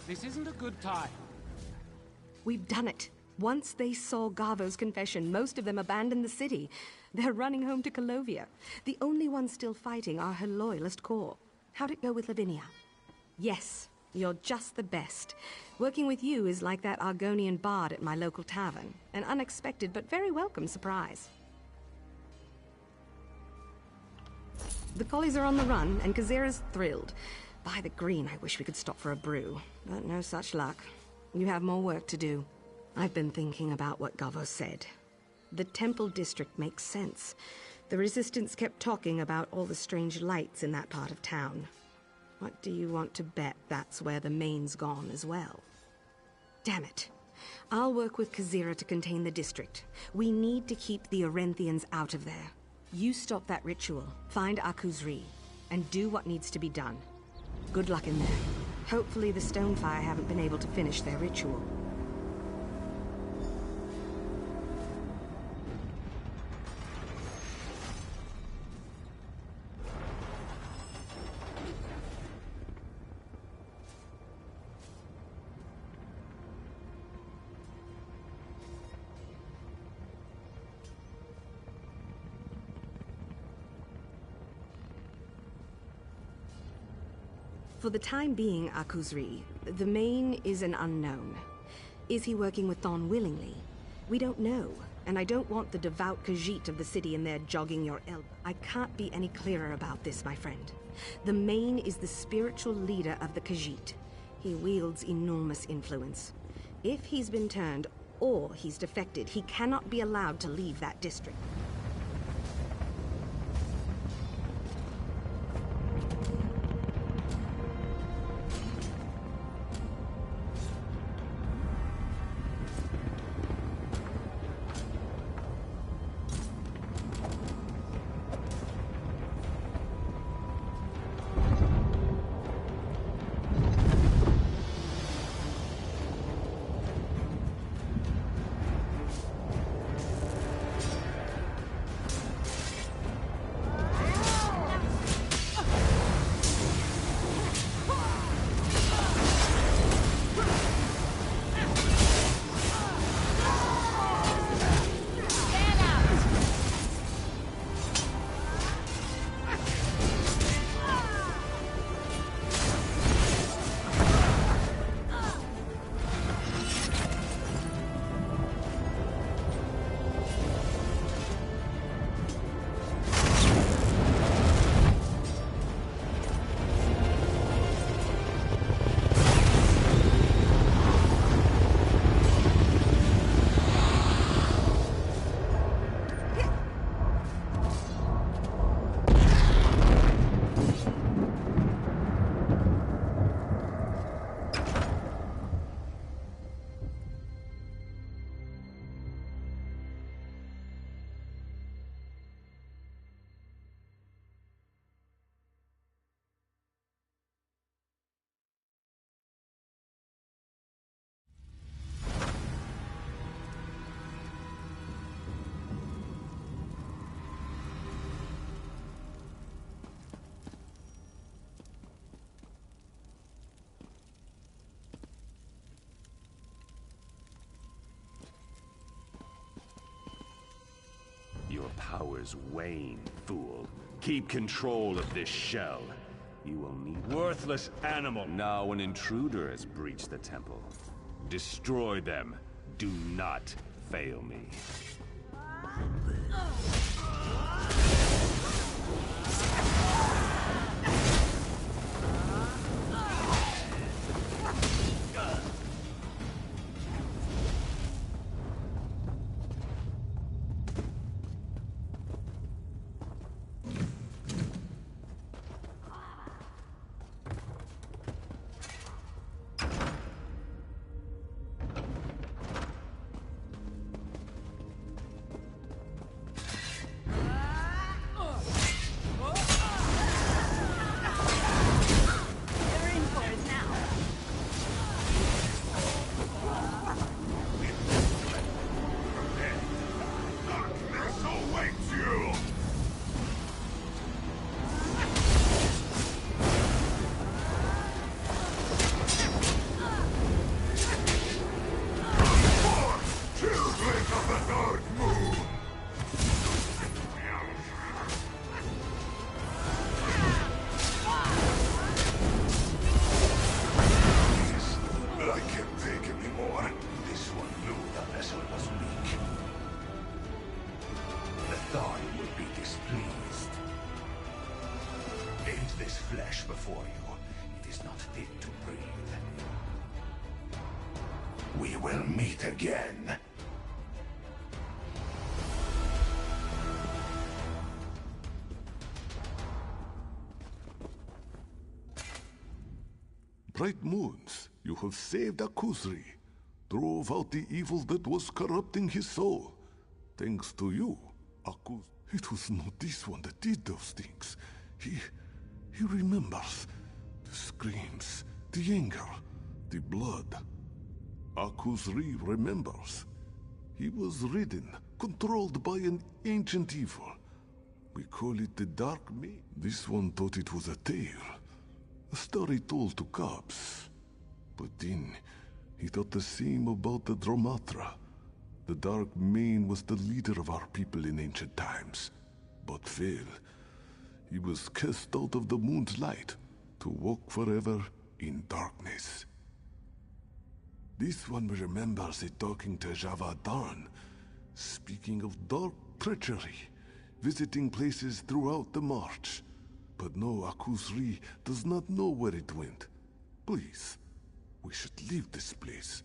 This isn't a good time. We've done it. Once they saw Gavo's confession, most of them abandoned the city. They're running home to Colovia. The only ones still fighting are her loyalist core. How'd it go with Lavinia? Yes, you're just the best. Working with you is like that Argonian bard at my local tavern. An unexpected but very welcome surprise. The collies are on the run, and Kazira's thrilled. By the green, I wish we could stop for a brew, but no such luck. You have more work to do. I've been thinking about what Gavo said. The Temple District makes sense. The Resistance kept talking about all the strange lights in that part of town. What do you want to bet that's where the main's gone as well? Damn it. I'll work with Kazira to contain the district. We need to keep the Orenthians out of there. You stop that ritual, find Akuzri, and do what needs to be done. Good luck in there. Hopefully the Stonefire haven't been able to finish their ritual. For the time being, Akuzri, the main is an unknown. Is he working with Thon willingly? We don't know, and I don't want the devout Khajiit of the city in there jogging your elbow. I can't be any clearer about this, my friend. The main is the spiritual leader of the Khajiit. He wields enormous influence. If he's been turned, or he's defected, he cannot be allowed to leave that district. Your powers wane, fool. Keep control of this shell. You will need... Worthless animal! Now an intruder has breached the temple. Destroy them. Do not fail me. before you. It is not fit to breathe. We will meet again. Bright moons, you have saved Akuzri, drove out the evil that was corrupting his soul. Thanks to you, It was not this one that did those things. He remembers. The screams, the anger, the blood. Akuzri remembers. He was ridden, controlled by an ancient evil. We call it the Dark Mane. This one thought it was a tale. A story told to cops. But then, he thought the same about the Dromatra. The Dark Mane was the leader of our people in ancient times, but failed. He was cast out of the moon's light to walk forever in darkness. This one remembers it talking to Javadan, speaking of dark treachery, visiting places throughout the march. But no, Akuzri does not know where it went. Please, we should leave this place.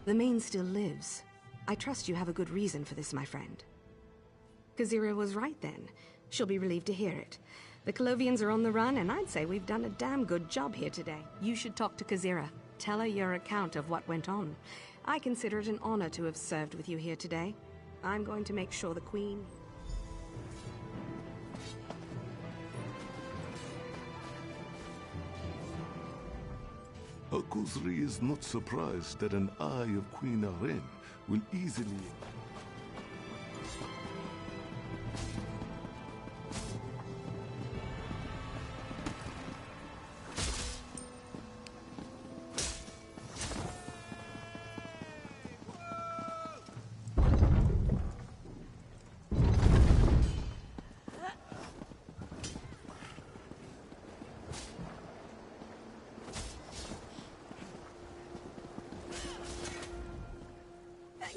The Mane still lives. I trust you have a good reason for this, my friend. Kazira was right then. She'll be relieved to hear it. The Colovians are on the run, and I'd say we've done a damn good job here today. You should talk to Kazira. Tell her your account of what went on. I consider it an honor to have served with you here today. I'm going to make sure the Queen... Akuzri is not surprised that an eye of Queen Aren will easily...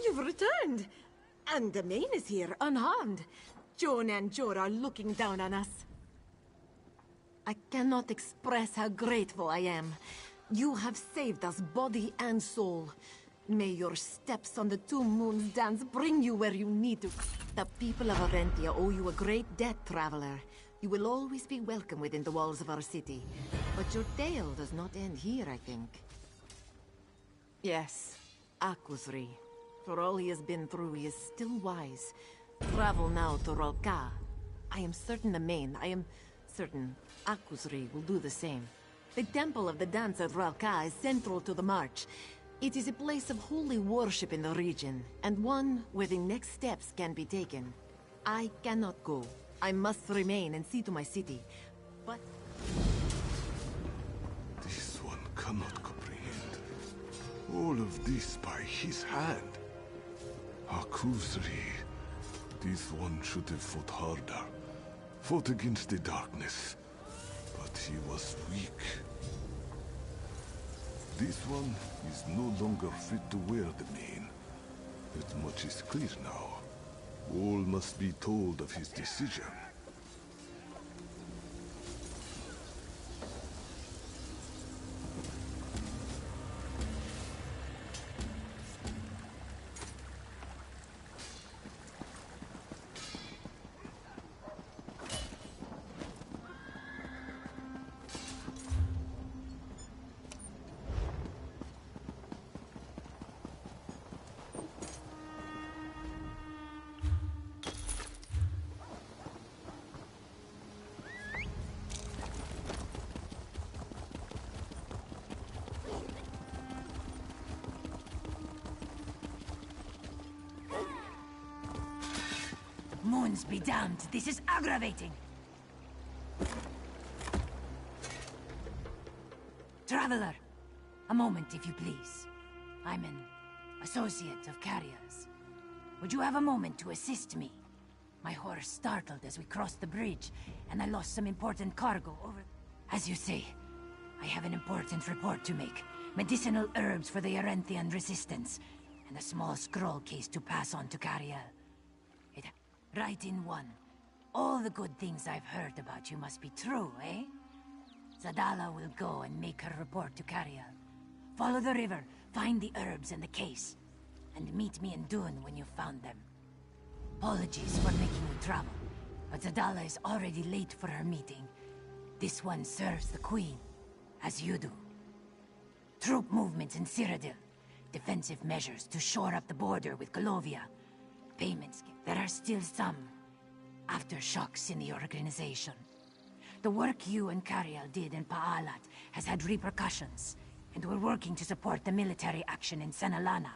You've returned! And the Mane is here, unharmed. Joan and Jor are looking down on us. I cannot express how grateful I am. You have saved us body and soul. May your steps on the Two Moons dance bring you where you need to. The people of Arentia owe you a great debt, traveler. You will always be welcome within the walls of our city. But your tale does not end here, I think. Yes, Akuzri. For all he has been through, he is still wise. Travel now to Rolka. I am certain the Main, I am certain Akusri will do the same. The Temple of the Dance at Ralka is central to the march. It is a place of holy worship in the region, and one where the next steps can be taken. I cannot go. I must remain and see to my city. But This one cannot comprehend. All of this by his hand. Akusri. This one should have fought harder. Fought against the darkness. But he was weak. This one is no longer fit to wear the mane. That much is clear now. All must be told of his decision. Moons be damned, this is aggravating! Traveler, a moment if you please. I'm an associate of Carrier's. Would you have a moment to assist me? My horse startled as we crossed the bridge, and I lost some important cargo over... As you say, I have an important report to make. Medicinal herbs for the Arenthian resistance, and a small scroll case to pass on to Carrier. Right in one. All the good things I've heard about you must be true, eh? Zadala will go and make her report to Carrier. Follow the river, find the herbs and the case. And meet me in Dune when you've found them. Apologies for making you travel, but Zadala is already late for her meeting. This one serves the Queen, as you do. Troop movements in Cyrodiil. Defensive measures to shore up the border with Golovia. Payments. There are still some aftershocks in the organization. The work you and Cariel did in Pa'alat has had repercussions, and we're working to support the military action in Senalana.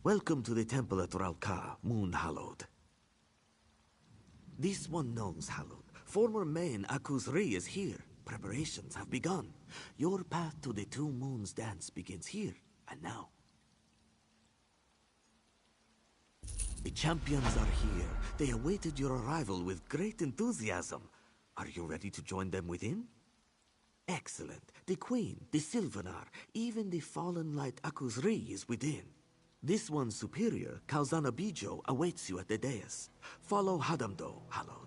Welcome to the temple at Ralka, Moon Hallowed. This one knows Hallowed. Former main Akuzri is here. Preparations have begun. Your path to the Two Moons dance begins here and now. The champions are here. They awaited your arrival with great enthusiasm. Are you ready to join them within? Excellent. The Queen, the Sylvanar, even the fallen light Akuzri is within. This one's superior, Kalzana Bijo, awaits you at the dais. Follow Hadamdo, Hallowed.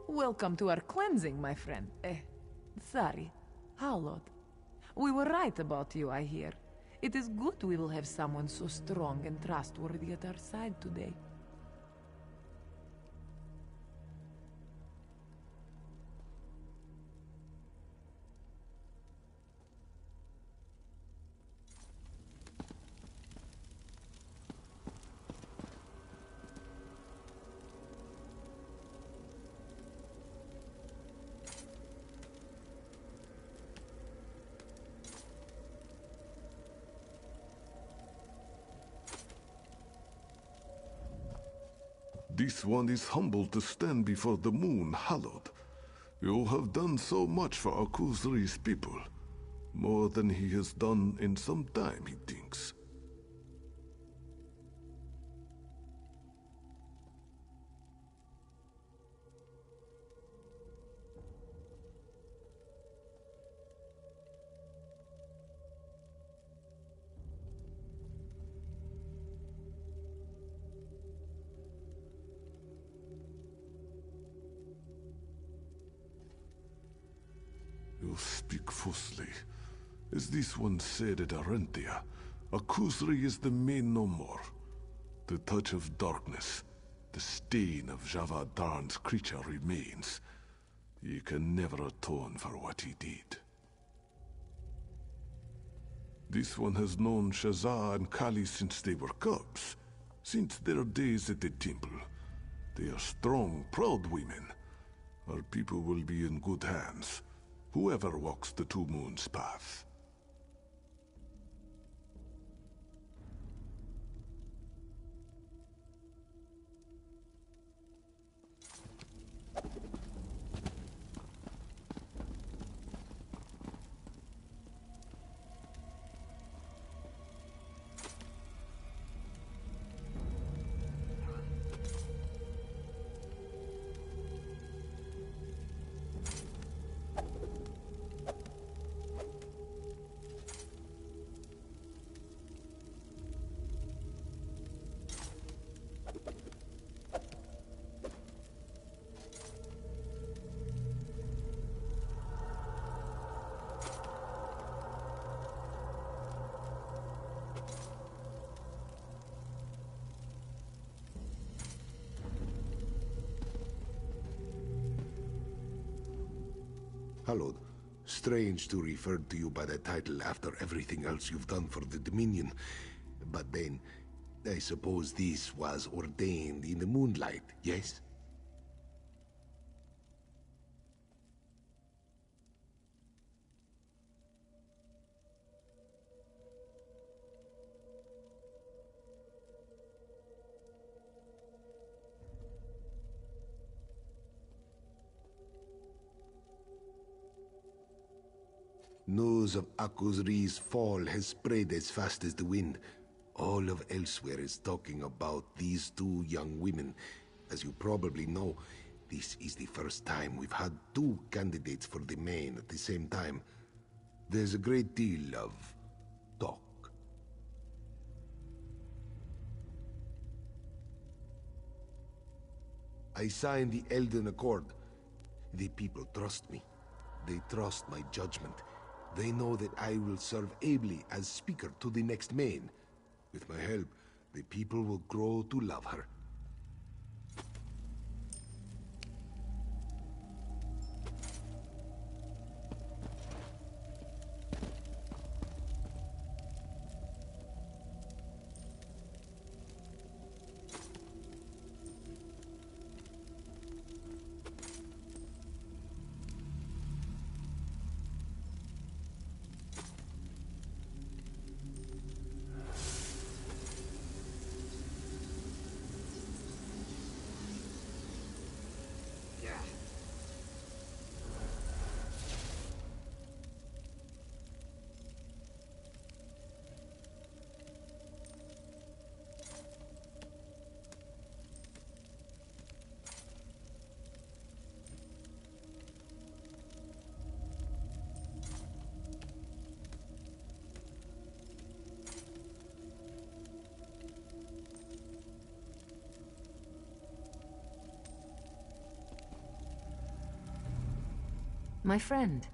Welcome to our cleansing, my friend. Sorry. Hallowed. We were right about you, I hear. It is good we will have someone so strong and trustworthy at our side today. This one is humbled to stand before the moon, hallowed. You have done so much for Akuzri's people. More than he has done in some time, he thinks. You speak falsely. As this one said at Arentia, Akuzri is the main no more. The touch of darkness, the stain of Javad Darn's creature remains. He can never atone for what he did. This one has known Shazza and Kali since they were cubs, since their days at the temple. They are strong, proud women. Our people will be in good hands. Whoever walks the Two Moons path. Hallowed, strange to refer to you by that title after everything else you've done for the Dominion. But then, I suppose this was ordained in the moonlight, yes? News of Akuzri's fall has spread as fast as the wind. All of Elsewhere is talking about these two young women. As you probably know, this is the first time we've had two candidates for the main at the same time. There's a great deal of talk. I signed the Elden Accord. The people trust me. They trust my judgment. They know that I will serve ably as speaker to the next main. With my help, the people will grow to love her. My friend,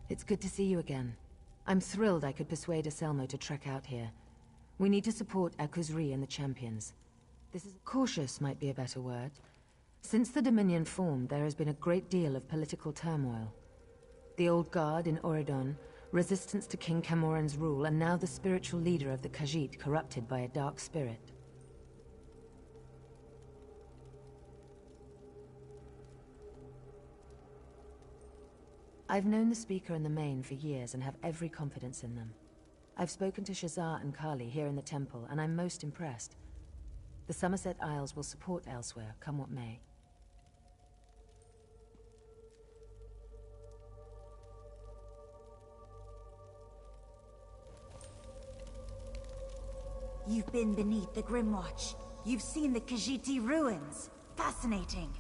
it's good to see you again. I'm thrilled I could persuade Aselmo to trek out here. We need to support Akuzri and the Champions. This is cautious might be a better word. Since the Dominion formed, there has been a great deal of political turmoil. The Old Guard in Auridon, resistance to King Camoran's rule, and now the spiritual leader of the Khajiit corrupted by a dark spirit. I've known the Speaker and the Main for years and have every confidence in them. I've spoken to Shazar and Kali here in the temple, and I'm most impressed. The Somerset Isles will support Elsewhere, come what may. You've been beneath the Grimwatch. You've seen the Khajiiti ruins. Fascinating.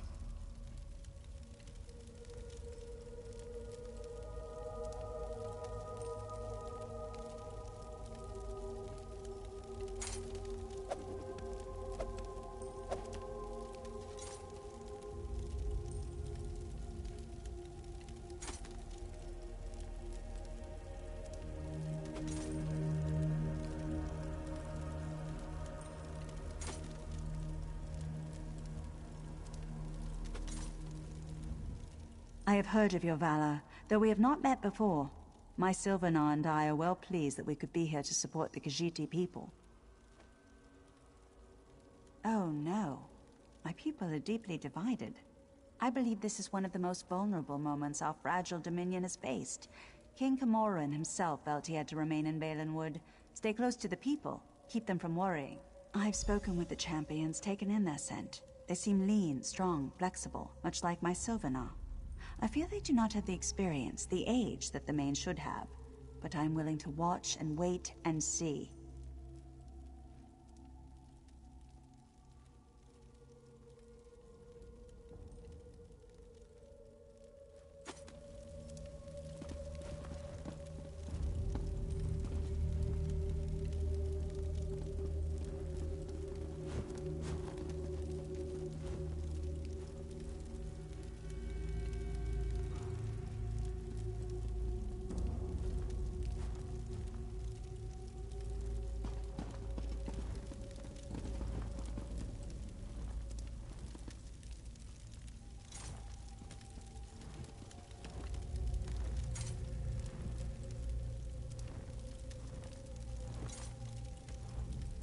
I have heard of your valor, though we have not met before. My Sylvanar and I are well pleased that we could be here to support the Khajiiti people. Oh no. My people are deeply divided. I believe this is one of the most vulnerable moments our fragile Dominion has faced. King Camoran himself felt he had to remain in Valenwood, stay close to the people, keep them from worrying. I've spoken with the Champions, taken in their scent. They seem lean, strong, flexible, much like my Sylvanar. I feel they do not have the experience, the age that the Main should have, but I'm willing to watch and wait and see.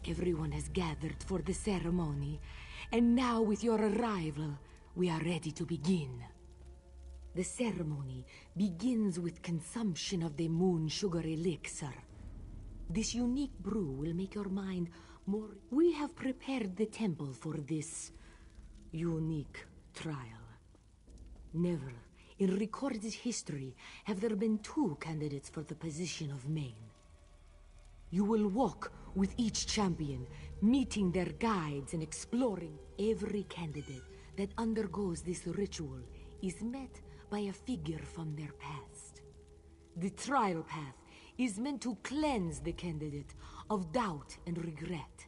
Everyone has gathered for the ceremony, and now with your arrival, we are ready to begin. The ceremony begins with consumption of the moon sugar elixir. This unique brew will make your mind more... We have prepared the temple for this unique trial. Never, in recorded history, have there been two candidates for the position of main. You will walk with each champion, meeting their guides and exploring. Every candidate that undergoes this ritual is met by a figure from their past. The trial path is meant to cleanse the candidate of doubt and regret.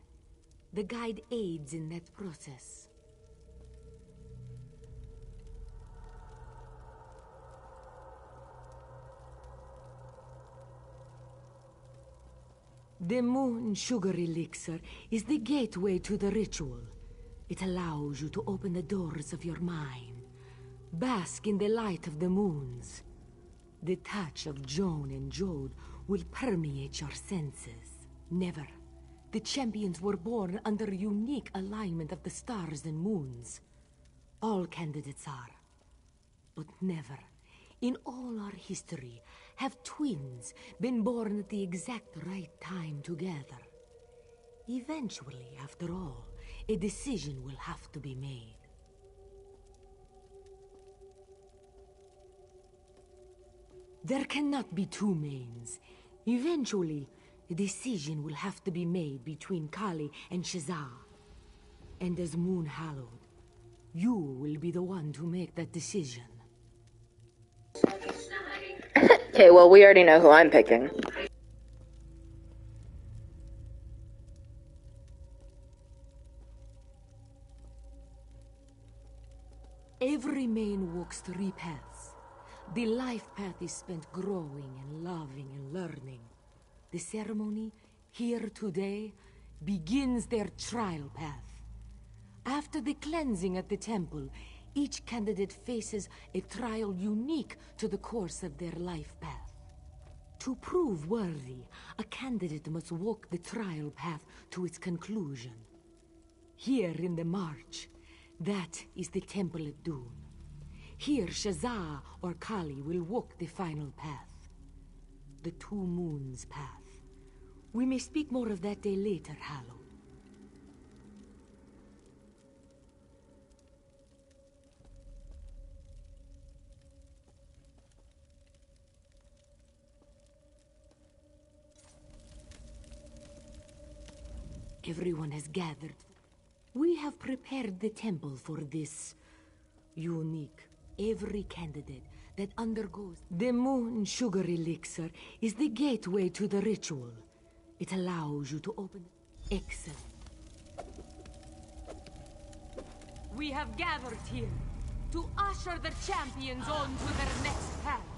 The guide aids in that process. The moon sugar elixir is the gateway to the ritual. It allows you to open the doors of your mind, bask in the light of the moons. The touch of Joan and Jode will permeate your senses. Never. The champions were born under a unique alignment of the stars and moons. All candidates are. But never, in all our history, have twins been born at the exact right time together. Eventually, after all, a decision will have to be made. There cannot be two mains. Eventually, a decision will have to be made between Kali and Shazza. And as Moon Hallowed, you will be the one to make that decision. Okay, well, we already know who I'm picking. Every main walks 3 paths. The life path is spent growing and loving and learning. The ceremony, here today, begins their trial path. After the cleansing at the temple, each candidate faces a trial unique to the course of their life path. To prove worthy, a candidate must walk the trial path to its conclusion. Here in the march, that is the temple at Dune. Here, Shazza or Kali will walk the final path. The Two Moons path. We may speak more of that day later, Hallowed. Everyone has gathered. We have prepared the temple for this unique. Every candidate that undergoes the moon sugar elixir is the gateway to the ritual. It allows you to open. Excellent. We have gathered here to usher the champions on to their next path.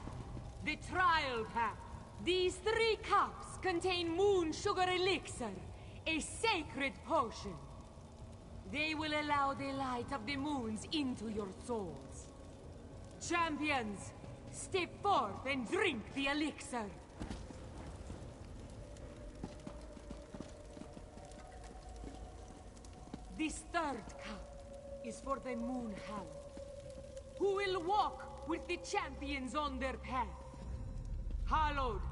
The trial path. These 3 cups contain moon sugar elixir, a sacred potion. They will allow the light of the moons into your souls. Champions, step forth and drink the elixir. This 3rd cup is for the Moon Hallowed, who will walk with the champions on their path. Hallowed,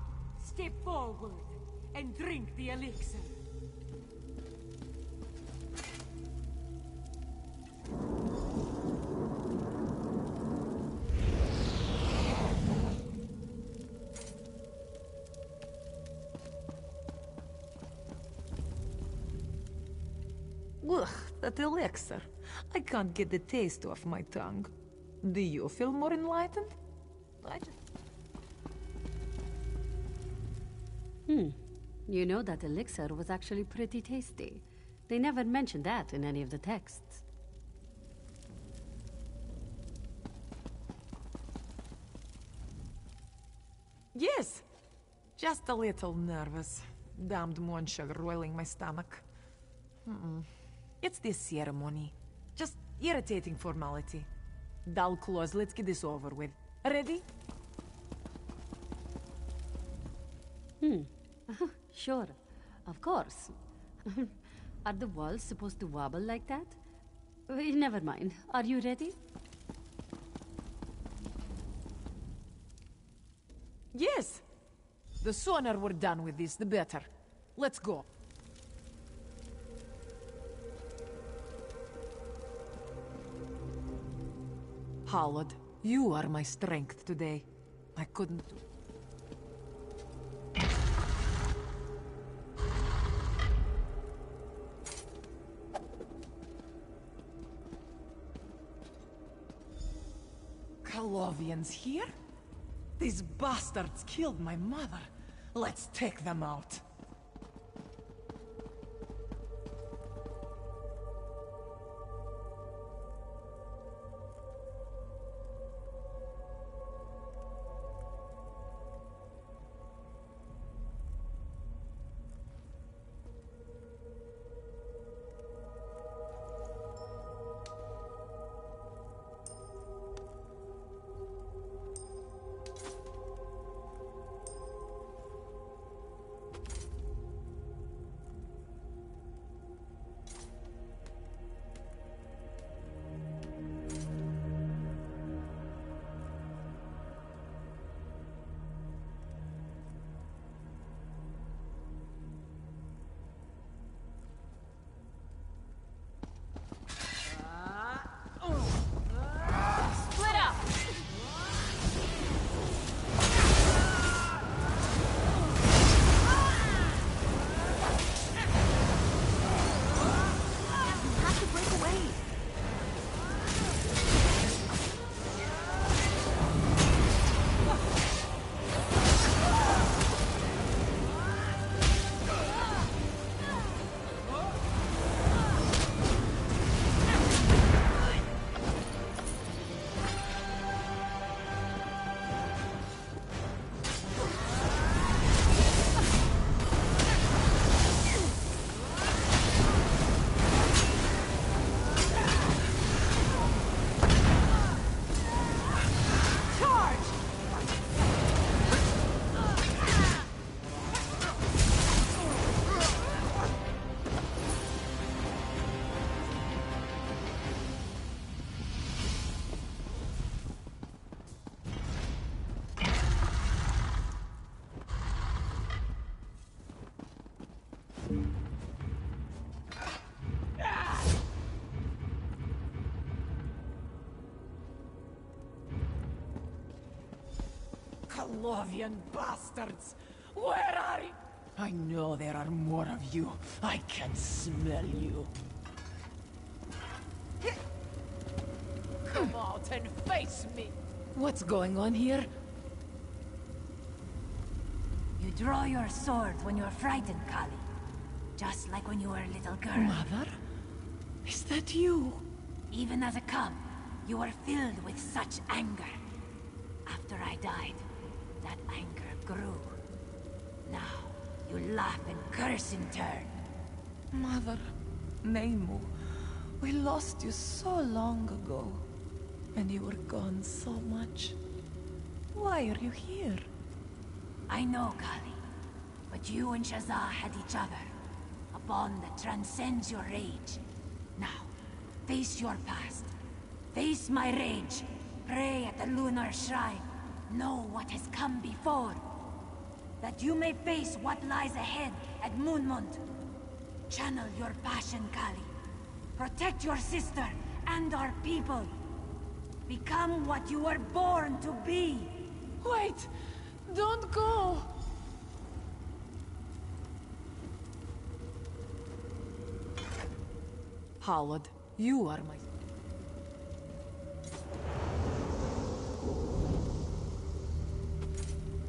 step forward and drink the elixir. Ugh, that elixir. I can't get the taste off my tongue. Do you feel more enlightened? You know that elixir was actually pretty tasty. They never mentioned that in any of the texts. Yes. Just a little nervous. Damned moon sugar roiling my stomach. It's this ceremony. Just irritating formality. Dull claws, let's get this over with. Ready? Sure. Of course. Are the walls supposed to wobble like that? Never mind. Are you ready? Yes! The sooner we're done with this, the better. Let's go. Hallod, you are my strength today. I couldn't do... Colovians here? These bastards killed my mother. Let's take them out. Colovian bastards! Where are you? I know there are more of you. I can smell you. Come out and face me! What's going on here? You draw your sword when you're frightened, Kali. Just like when you were a little girl. Mother? Is that you? Even as a cub, you were filled with such anger. After I died, that anger grew. Now, you laugh and curse in turn. Mother, Nemu, we lost you so long ago. And you were gone so much. Why are you here? I know, Kali. But you and Shazza had each other. A bond that transcends your rage. Now, face your past. Face my rage. Pray at the lunar shrine. Know what has come before. That you may face what lies ahead at Moonmont. Channel your passion, Kali. Protect your sister and our people. Become what you were born to be. Wait! Don't go! Hallod, you are my...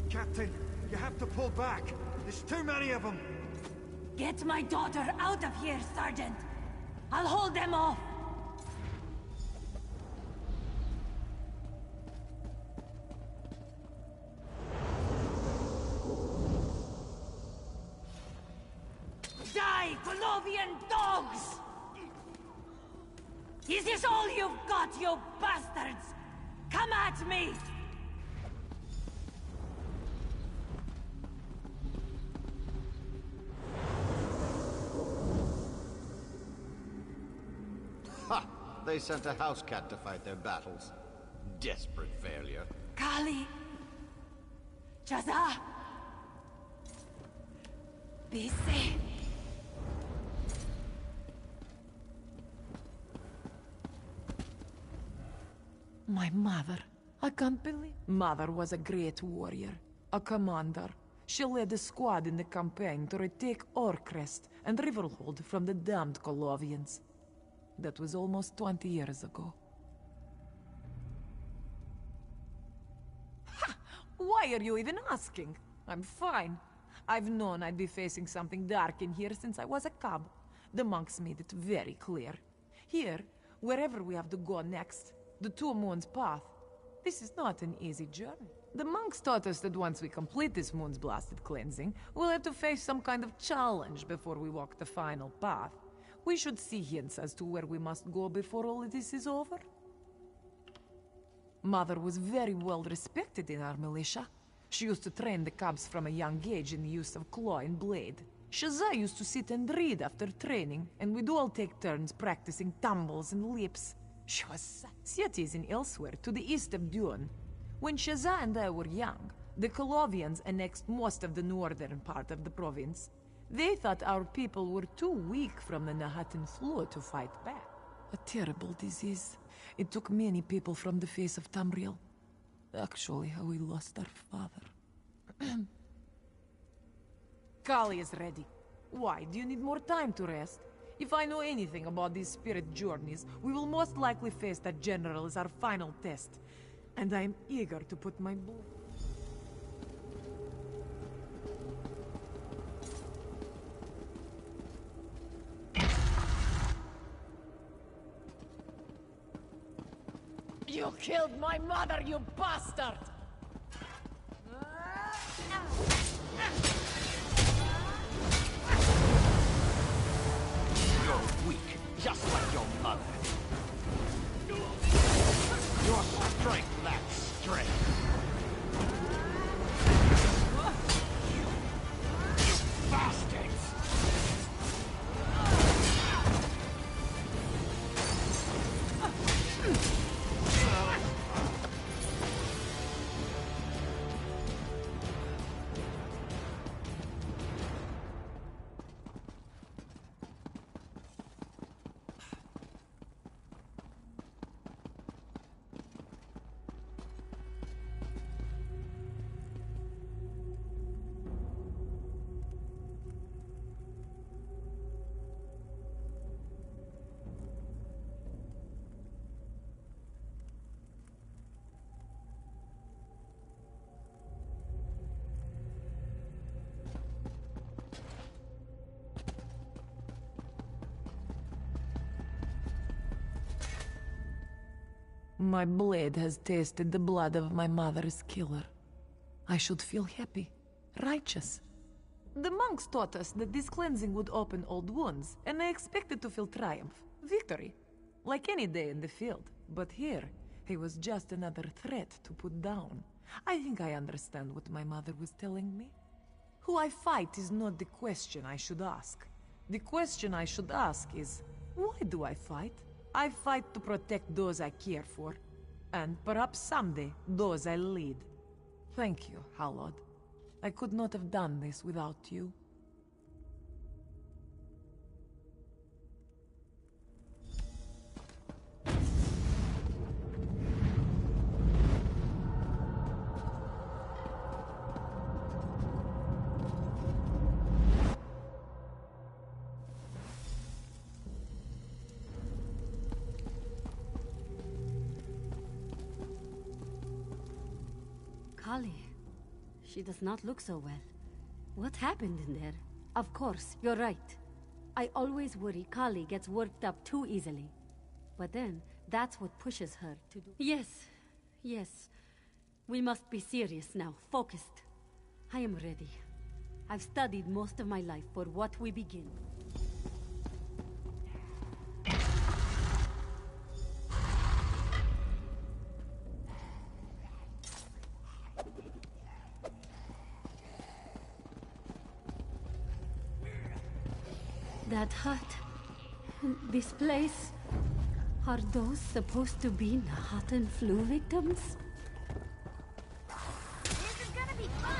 Captain, you have to pull back. There's too many of them. Get my daughter out of here, Sergeant. I'll hold them off. Die, Colovian dogs! Is this all you've got, you bastards? Come at me! Ha! They sent a house cat to fight their battles. Desperate failure. Kali! Shaza! Be safe. My mother. I can't believe... Mother was a great warrior. A commander. She led a squad in the campaign to retake Orcrest and Riverhold from the damned Colovians. That was almost 20 years ago. Ha! Why are you even asking? I'm fine. I've known I'd be facing something dark in here since I was a cub. The monks made it very clear. Here, wherever we have to go next, the Two Moons path, this is not an easy journey. The monks taught us that once we complete this moon's blasted cleansing, we'll have to face some kind of challenge before we walk the final path. We should see hints as to where we must go before all of this is over. Mother was very well respected in our militia. She used to train the cubs from a young age in the use of claw and blade. Shaza used to sit and read after training, and we'd all take turns practicing tumbles and leaps. She was cities in elsewhere, to the east of Dune. When Shaza and I were young, the Colovians annexed most of the northern part of the province. They thought our people were too weak from the Nahatan flu to fight back. A terrible disease. It took many people from the face of Tamriel. Actually, we lost our father. Kali is ready. Why, do you need more time to rest? If I know anything about these spirit journeys, we will most likely face that general as our final test. And I am eager to put my blood. You killed my mother, you bastard! You're weak, just like your mother. Your strength lacks strength. You bastards! My blade has tasted the blood of my mother's killer. I should feel happy, righteous. The monks taught us that this cleansing would open old wounds, and I expected to feel triumph, victory, like any day in the field. But here, he was just another threat to put down. I think I understand what my mother was telling me. Who I fight is not the question I should ask. The question I should ask is, why do I fight? I fight to protect those I care for, and perhaps someday, those I lead. Thank you, Halod. I could not have done this without you. Kali, she does not look so well. What happened in there? Of course, you're right. I always worry Kali gets worked up too easily. But then, that's what pushes her to do... Yes, yes. We must be serious now, focused. I am ready. I've studied most of my life for what we begin. That hut, this place, Are those supposed to be Nahatan flu victims? This is gonna be fun!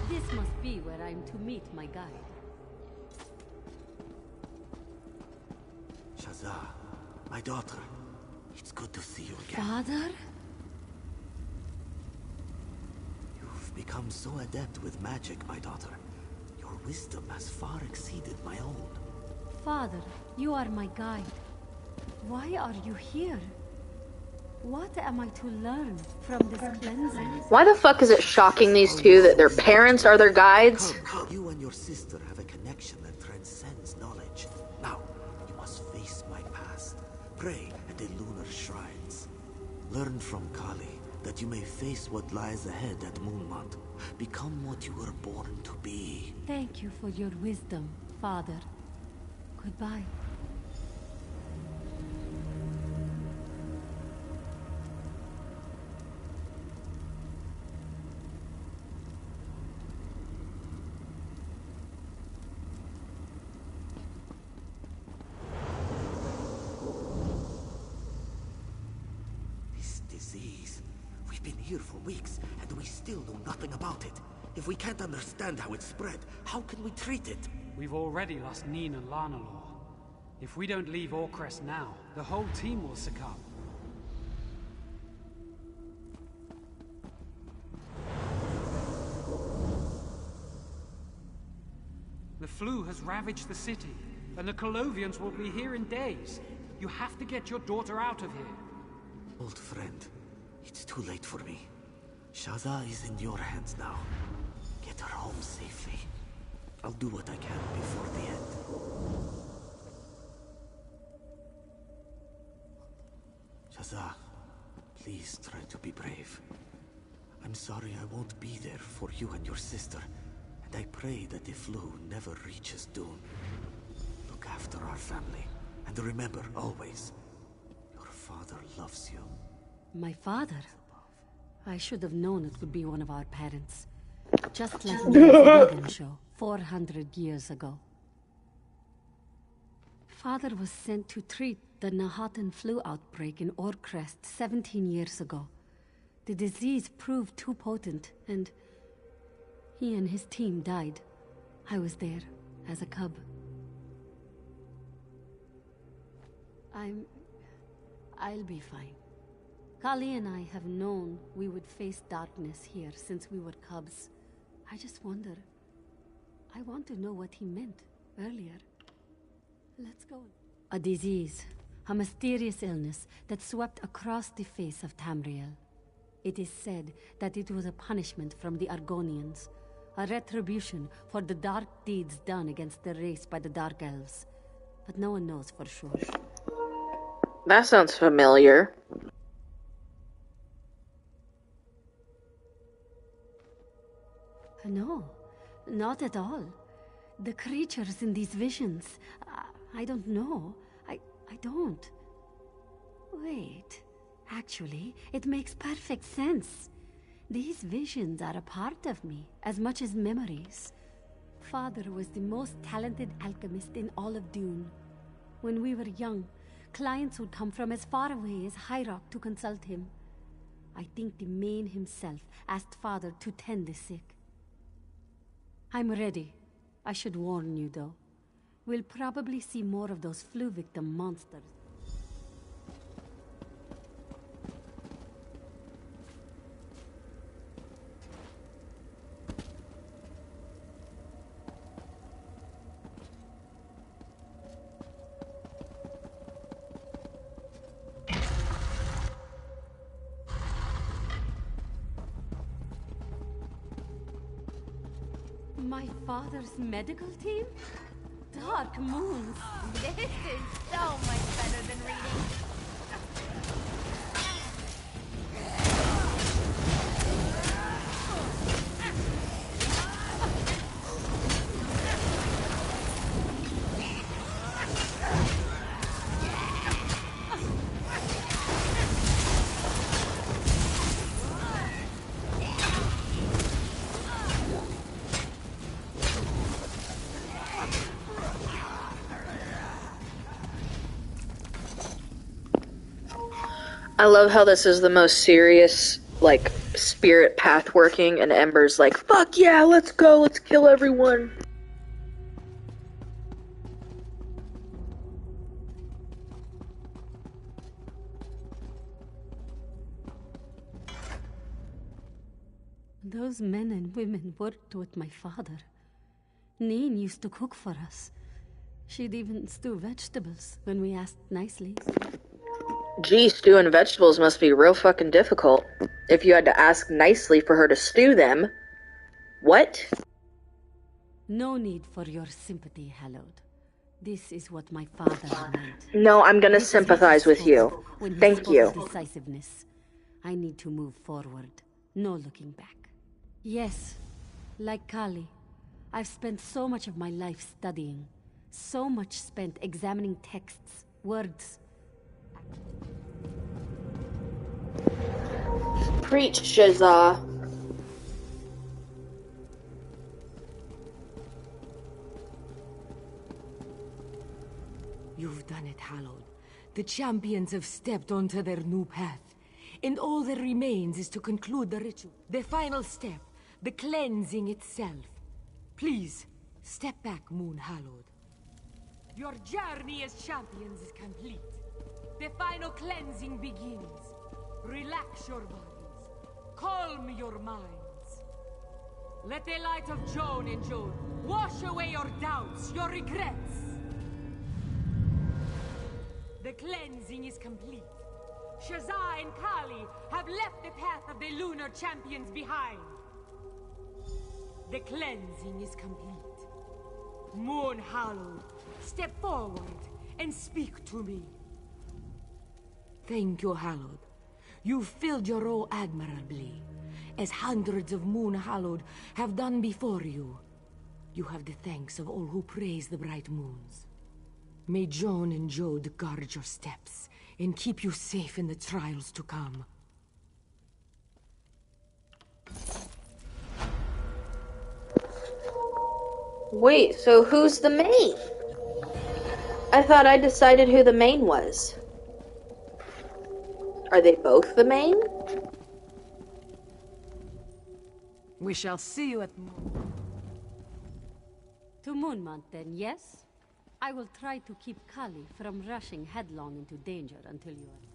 This must be where I'm to meet my guide. Shazza, my daughter. It's good to see you again. Father? You've become so adept with magic, my daughter. Your wisdom has far exceeded my own. Father, you are my guide. Why are you here? What am I to learn from this cleansing? Why the fuck is it shocking these two that their parents are their guides? Come, you and your sister have a connection that transcends knowledge. Now, you must face my past. Pray at the lunar shrines. Learn from Kali that you may face what lies ahead at Moonmont. Become what you were born to be. Thank you for your wisdom, Father. Goodbye. This disease. We've been here for weeks, and we still know nothing about it. If we can't understand how it spread, how can we treat it? We've already lost Neen and Lanalor. If we don't leave Orcrest now, the whole team will succumb. The flu has ravaged the city, and the Colovians will be here in days. You have to get your daughter out of here. Old friend, it's too late for me. Shazza is in your hands now. Get her home safely. I'll do what I can before the end. Shazza, please try to be brave. I'm sorry I won't be there for you and your sister, and I pray that the flu never reaches Dune. Look after our family, and remember always, your father loves you. My father? I should have known it would be one of our parents. Just like the Wagon Show, 400 years ago. Father was sent to treat the Nahatan flu outbreak in Orcrest 17 years ago. The disease proved too potent, and he and his team died. I was there, as a cub. I'll be fine. Kali and I have known we would face darkness here since we were cubs. I just wonder. I want to know what he meant earlier. Let's go. A disease. A mysterious illness that swept across the face of Tamriel. It is said that it was a punishment from the Argonians. A retribution for the dark deeds done against the race by the Dark Elves. But no one knows for sure. That sounds familiar. No, not at all. The creatures in these visions, I don't know. I don't. Wait, actually, it makes perfect sense. These visions are a part of me, as much as memories. Father was the most talented alchemist in all of Dune. When we were young, clients would come from as far away as High Rock to consult him. I think the Mane himself asked Father to tend the sick. I'm ready. I should warn you, though. We'll probably see more of those flu victim monsters. My father's medical team? Dark Moons. This is so much better than reading. I love how this is the most serious, like, spirit path working, and Ember's like, fuck yeah, let's go, let's kill everyone. Those men and women worked with my father. Neen used to cook for us. She'd even stew vegetables when we asked nicely. Gee, stewing vegetables must be real fucking difficult. If you had to ask nicely for her to stew them. What? No need for your sympathy, Hallowed. This is what my father meant. No, I'm gonna sympathize with you. Thank you. Decisiveness. I need to move forward. No looking back. Yes, like Kali, I've spent so much of my life studying. So much spent examining texts, words. Preach, Shazah. You've done it, Hallowed. The champions have stepped onto their new path. And all that remains is to conclude the ritual. The final step, the cleansing itself. Please, step back, Moon Hallowed. Your journey as champions is complete. The final cleansing begins. Relax your bodies. Calm your minds. Let the light of Joan and Jode wash away your doubts, your regrets. The cleansing is complete. Shazah and Kali have left the path of the lunar champions behind. The cleansing is complete. Moon Hallowed, step forward and speak to me. Thank you, Hallowed. You filled your role admirably, as hundreds of Moon Hallowed have done before you. You have the thanks of all who praise the bright moons. May Joan and Jode guard your steps and keep you safe in the trials to come. Wait, so who's the main? I thought I decided who the main was. Are they both the main? We shall see you at Moon. To Moonmount then, yes? I will try to keep Kali from rushing headlong into danger until you are...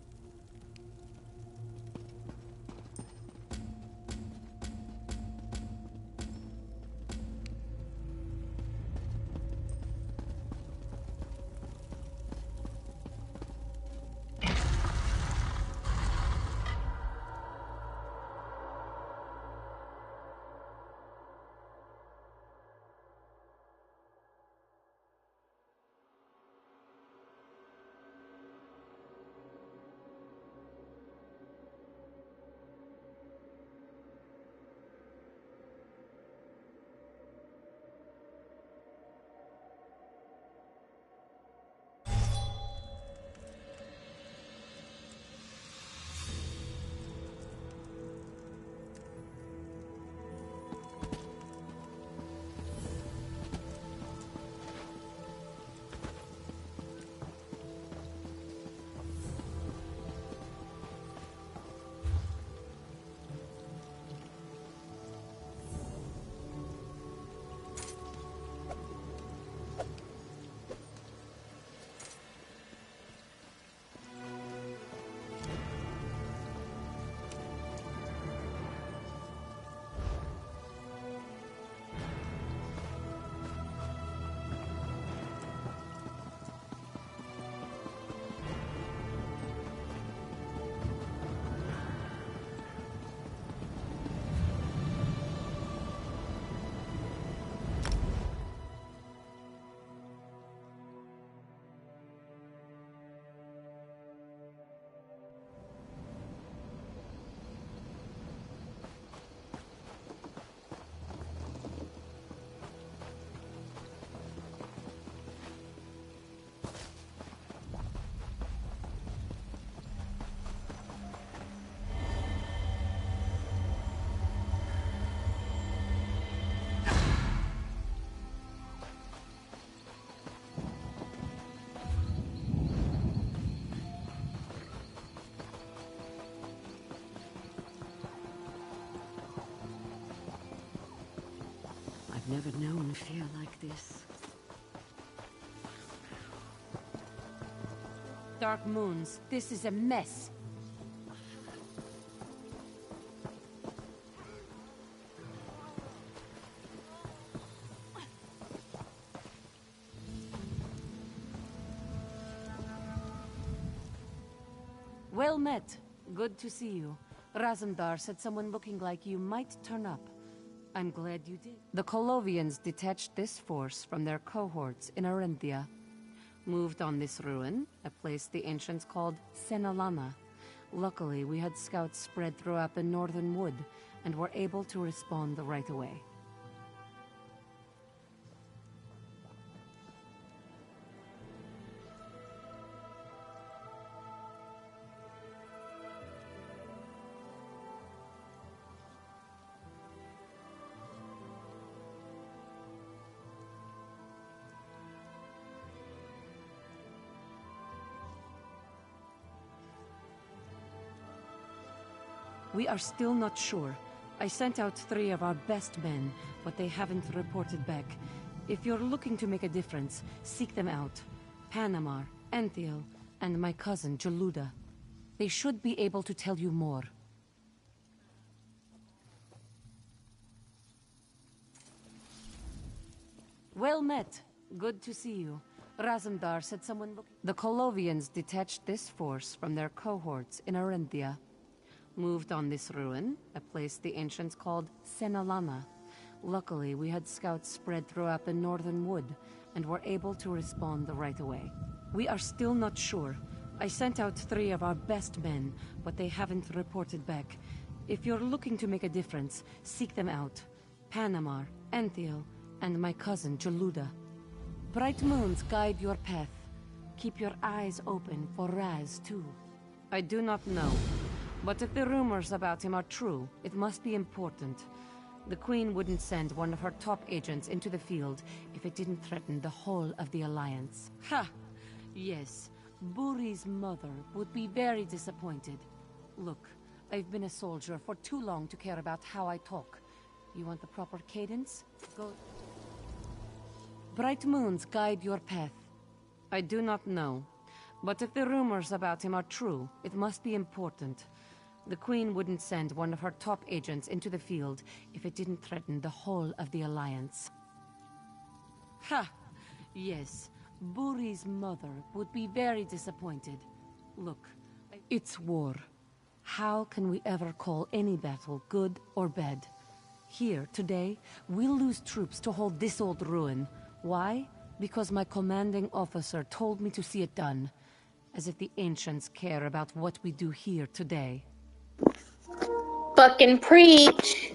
never known fear like this. Dark Moons, this is a mess. Well met. Good to see you. Razumdar said someone looking like you might turn up. I'm glad you did. The Colovians detached this force from their cohorts in Arenthia. Moved on this ruin, a place the ancients called Senalana. Luckily, we had scouts spread throughout the northern wood, and were able to respond right away. We are still not sure. I sent out 3 of our best men, but they haven't reported back. If you're looking to make a difference, seek them out. Panamar, Anthiel, and my cousin, Jaluda. They should be able to tell you more. Well met. Good to see you. Razumdar said someone looked... The Colovians detached this force from their cohorts in Arenthia. Moved on this ruin, a place the ancients called Senalana. Luckily, we had scouts spread throughout the northern wood, and were able to respond right away. We are still not sure. I sent out 3 of our best men, but they haven't reported back. If you're looking to make a difference, seek them out. Panamar, Anthiel, and my cousin, Jaluda. Bright moons guide your path. Keep your eyes open for Raz, too. I do not know. But if the rumors about him are true, it must be important. The Queen wouldn't send one of her top agents into the field if it didn't threaten the whole of the Alliance. Ha! Yes, Buri's mother would be very disappointed. Look, I've been a soldier for too long to care about how I talk. You want the proper cadence? Go... Bright moons guide your path. I do not know. But if the rumors about him are true, it must be important. The Queen wouldn't send one of her top agents into the field if it didn't threaten the whole of the Alliance. Ha! Yes, Buri's mother would be very disappointed. Look, it's war. How can we ever call any battle good or bad? Here, today, we'll lose troops to hold this old ruin. Why? Because my commanding officer told me to see it done. As if the ancients care about what we do here today. Fucking preach!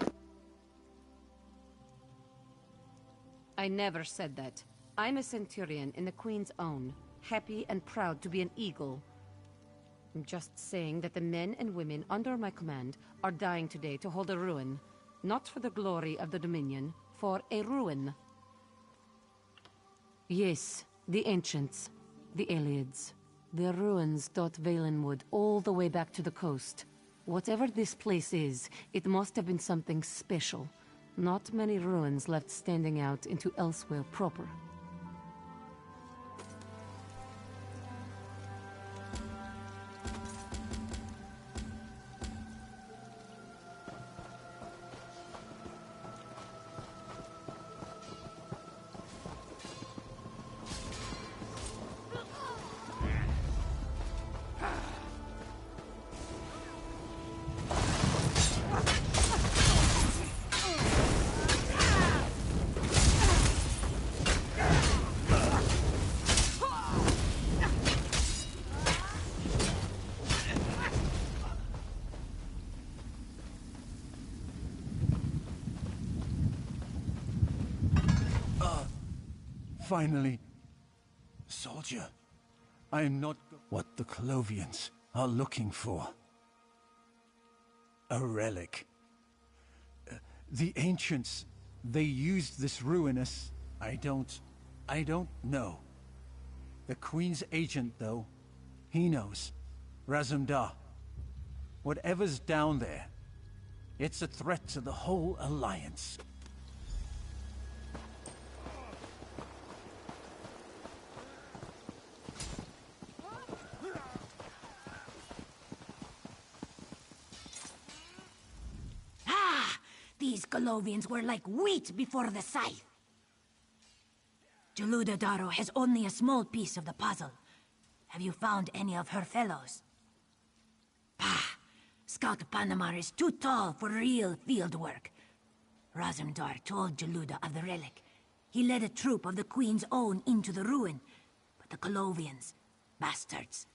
I never said that. I'm a Centurion in the Queen's own, happy and proud to be an eagle. I'm just saying that the men and women under my command are dying today to hold a ruin. Not for the glory of the Dominion, for a ruin. Yes, the ancients, the Ayleids. Their ruins dot Valenwood all the way back to the coast. Whatever this place is, it must have been something special. Not many ruins left standing out into Elsweyr proper. Finally. Soldier, I am not what the Colovians are looking for. A relic. The ancients, they used this ruin as... I don't know. The Queen's agent, though, he knows. Razumdar. Whatever's down there, it's a threat to the whole Alliance. These Colovians were like wheat before the scythe. Jaluda Daro has only a small piece of the puzzle. Have you found any of her fellows? Pah! Scout Panamar is too tall for real field work. Razumdar told Jaluda of the relic. He led a troop of the Queen's own into the ruin. But the Colovians, bastards,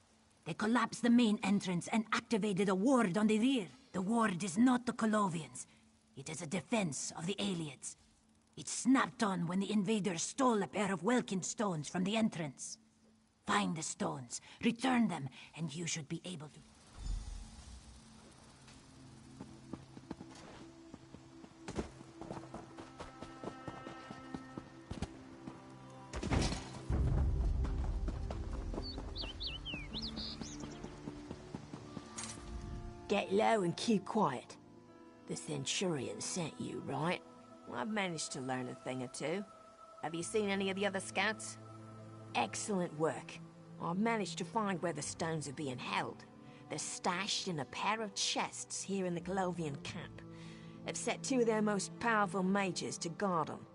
they collapsed the main entrance and activated a ward on the rear. The ward is not the Colovians. It is a defense of the Ayleids. It snapped on when the invaders stole a pair of Welkin stones from the entrance. Find the stones, return them, and you should be able to... Get low and keep quiet. The Centurion sent you, right? I've managed to learn a thing or two. Have you seen any of the other scouts? Excellent work. I've managed to find where the stones are being held. They're stashed in a pair of chests here in the Colovian camp. They've set two of their most powerful mages to guard them.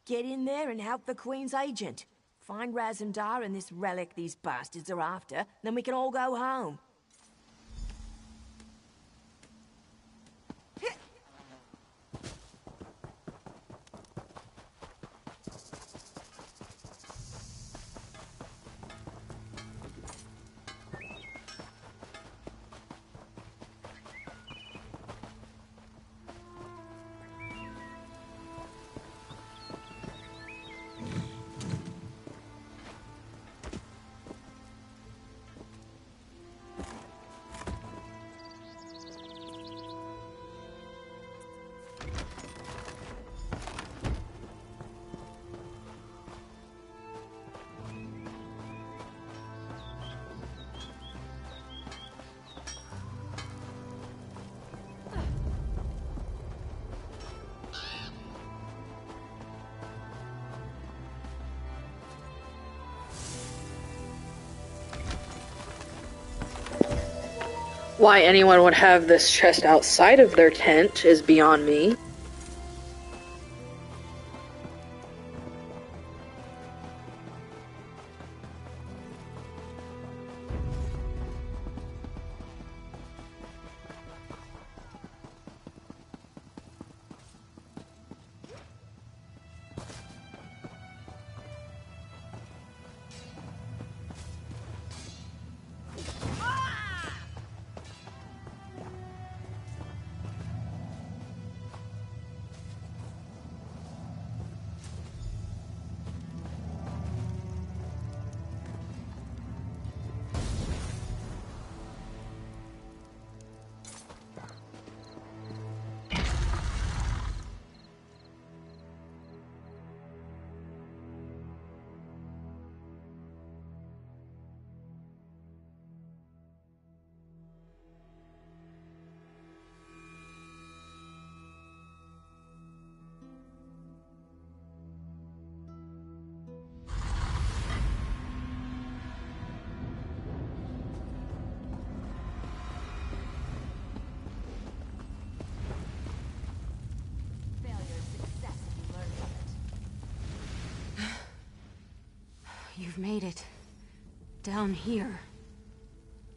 Get in there and help the Queen's agent. Find Razumdar and this relic these bastards are after, then we can all go home. Why anyone would have this chest outside of their tent is beyond me. You've made it. Down here.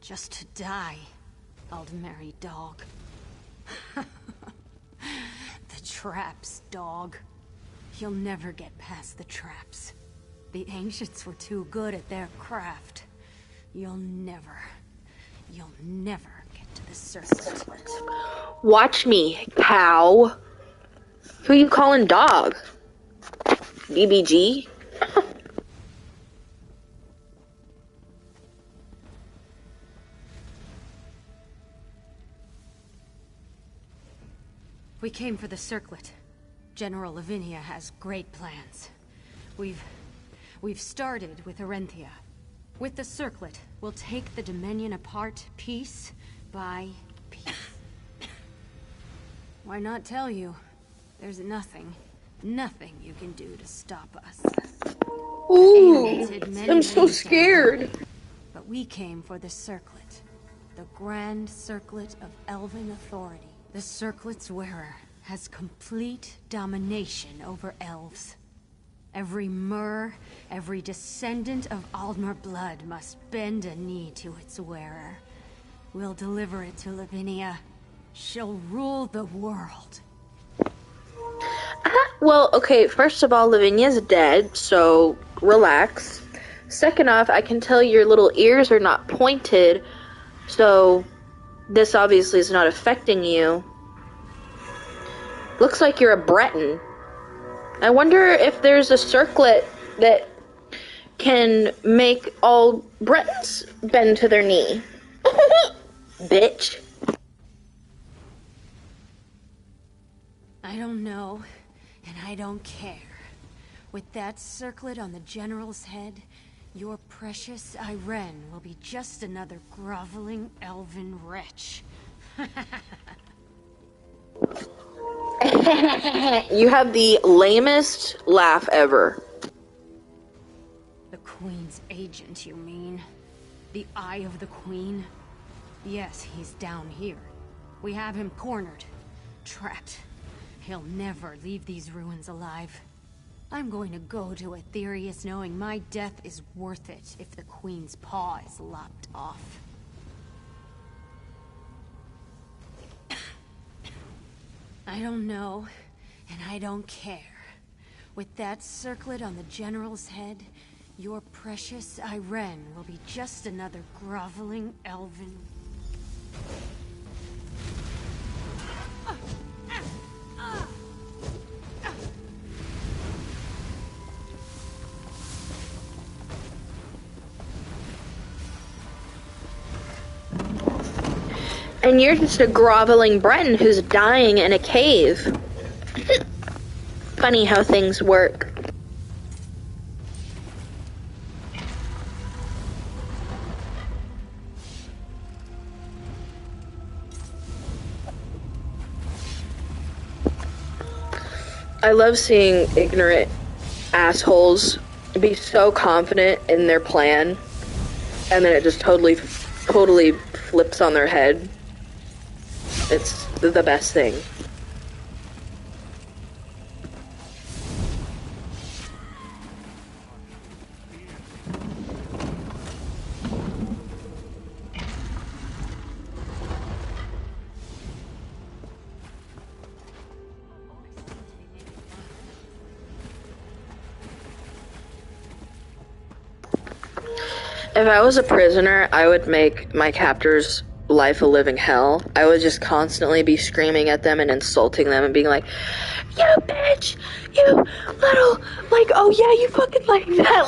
Just to die, Aldmeri dog. The traps, dog. You'll never get past the traps. The ancients were too good at their craft. You'll never get to the circlet. Watch me, cow. Who you calling dog? BBG? We came for the circlet. General Lavinia has great plans. We've started with Arenthia. With the circlet, we'll take the Dominion apart piece by piece. Why not tell you? There's nothing you can do to stop us. Ooh, I'm so scared. But we came for the circlet. The grand circlet of elven authority. The circlet's wearer has complete domination over elves. Every Mer, every descendant of Aldmer blood must bend a knee to its wearer. We'll deliver it to Lavinia. She'll rule the world. Well, okay, first of all, Lavinia's dead, so relax. Second off, I can tell your little ears are not pointed, so this obviously is not affecting you. Looks like you're a Breton. I wonder if there's a circlet that can make all Bretons bend to their knee. Bitch. I don't know, and I don't care. With that circlet on the General's head, your precious Irene will be just another groveling elven wretch. You have the lamest laugh ever. The Queen's agent, you mean? The Eye of the Queen? Yes, he's down here. We have him cornered, trapped. He'll never leave these ruins alive. I'm going to go to Aetherius knowing my death is worth it if the Queen's paw is lopped off. I don't know, and I don't care. With that circlet on the General's head, your precious Irene will be just another groveling elven... And you're just a groveling Breton who's dying in a cave. Funny how things work. I love seeing ignorant assholes be so confident in their plan, and then it just totally flips on their head. It's the best thing. If I was a prisoner, I would make my captors' life a living hell. I would just constantly be screaming at them and insulting them and being like, "You bitch! You little, like, oh yeah, you fucking like that."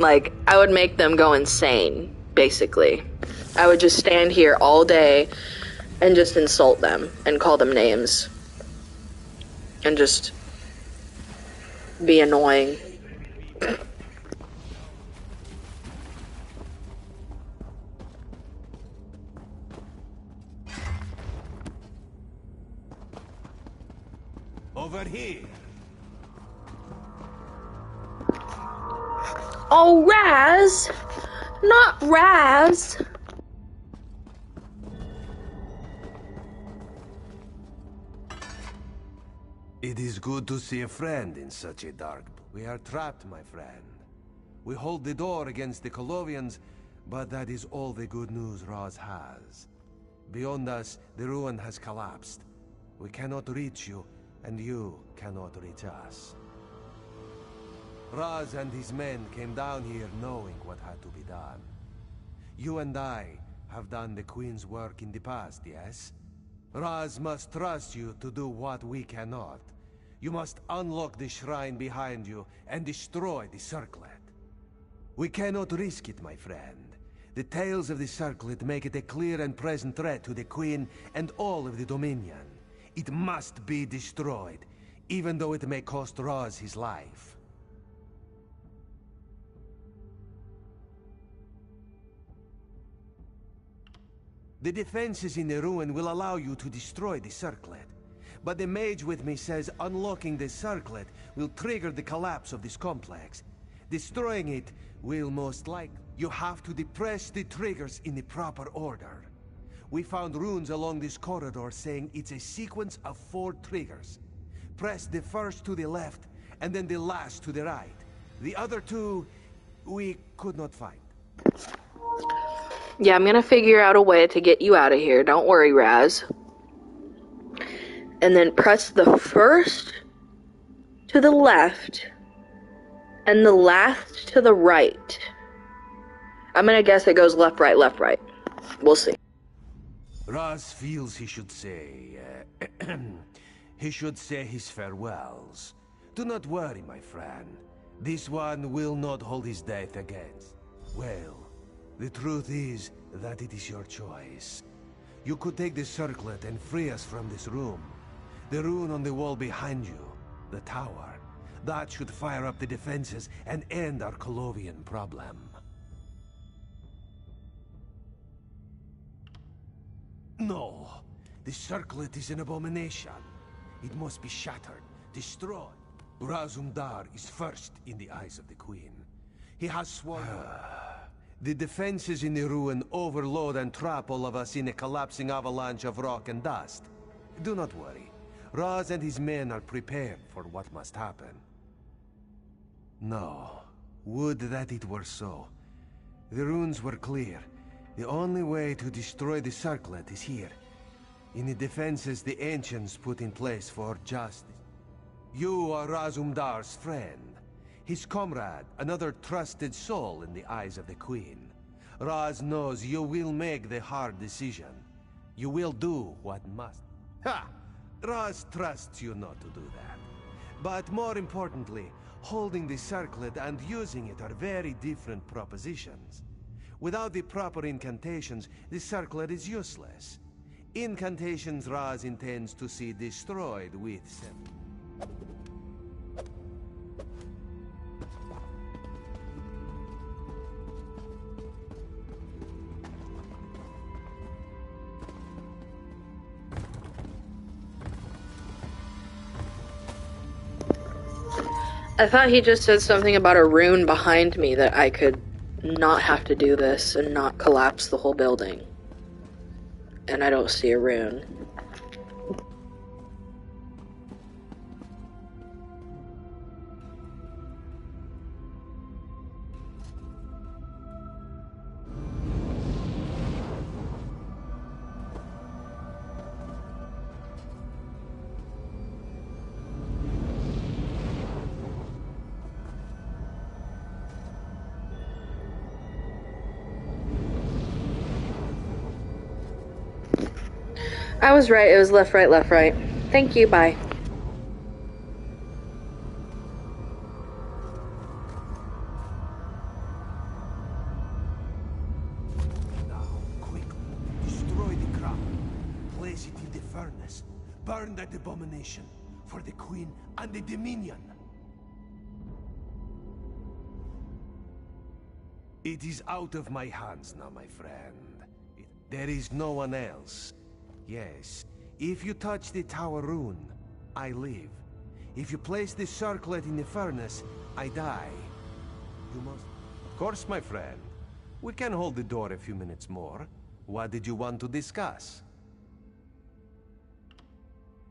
Like, I would make them go insane, basically. I would just stand here all day and just insult them and call them names. And just be annoying. Over here. Oh, Raz! Not Raz! It is good to see a friend in such a dark... We are trapped, my friend. We hold the door against the Colovians, but that is all the good news Raz has. Beyond us, the ruin has collapsed. We cannot reach you, and you cannot reach us. Raz and his men came down here knowing what had to be done. You and I have done the Queen's work in the past, yes? Raz must trust you to do what we cannot. You must unlock the shrine behind you and destroy the circlet. We cannot risk it, my friend. The tales of the circlet make it a clear and present threat to the Queen and all of the Dominion. It must be destroyed, even though it may cost Raz his life. The defenses in the ruin will allow you to destroy the circlet. But the mage with me says unlocking the circlet will trigger the collapse of this complex. Destroying it will most likely... You have to depress the triggers in the proper order. We found runes along this corridor saying it's a sequence of 4 triggers. Press the first to the left, and then the last to the right. The other 2, we could not find. Yeah, I'm gonna figure out a way to get you out of here. Don't worry, Raz. And then press the first to the left and the last to the right. I'm gonna guess it goes left, right, left, right. We'll see. Raz feels he should say... he should say his farewells. Do not worry, my friend. This one will not hold his death against. Well, the truth is that it is your choice. You could take the circlet and free us from this room. The rune on the wall behind you, the tower, that should fire up the defenses and end our Colovian problem. No, the circlet is an abomination. It must be shattered, destroyed. Razum-Dar is first in the eyes of the Queen. He has sworn... The defenses in the ruin overload and trap all of us in a collapsing avalanche of rock and dust. Do not worry. Raz and his men are prepared for what must happen. No. Would that it were so. The runes were clear. The only way to destroy the circlet is here. In the defenses the Ancients put in place for justice. You are Razum-Dar's friend. His comrade, another trusted soul in the eyes of the Queen. Raz knows you will make the hard decision. You will do what must. Ha! Raz trusts you not to do that. But more importantly, holding the circlet and using it are very different propositions. Without the proper incantations, the circlet is useless. Incantations Raz intends to see destroyed with them. I thought he just said something about a rune behind me that I could not have to do this and not collapse the whole building. And I don't see a rune. I was right, it was left, right, left, right. Thank you, bye. Now, quickly, destroy the crown. Place it in the furnace. Burn that abomination for the Queen and the Dominion. It is out of my hands now, my friend. There is no one else. Yes, if you touch the tower rune, I live. If you place the circlet in the furnace, I die. You must... Of course, my friend. We can hold the door a few minutes more. What did you want to discuss?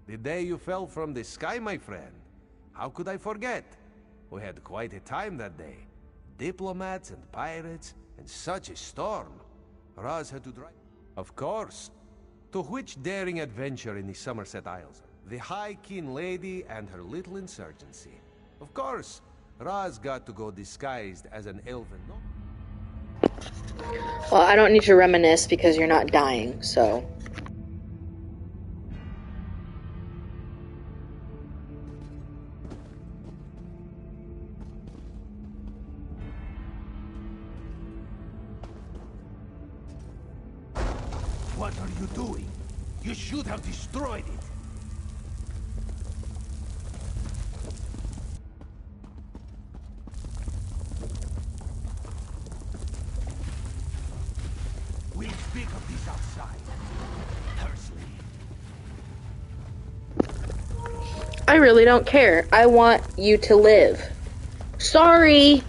The day you fell from the sky, my friend. How could I forget? We had quite a time that day. Diplomats and pirates, and such a storm. Raz had to drive... Of course. To which daring adventure in the Somerset Isles? The High Keen Lady and her little insurgency. Of course, Raz got to go disguised as an elven. Well, I don't need to reminisce because you're not dying, so... What are you doing? You should have destroyed it. We'll speak of this outside. Hersley. I really don't care. I want you to live. Sorry!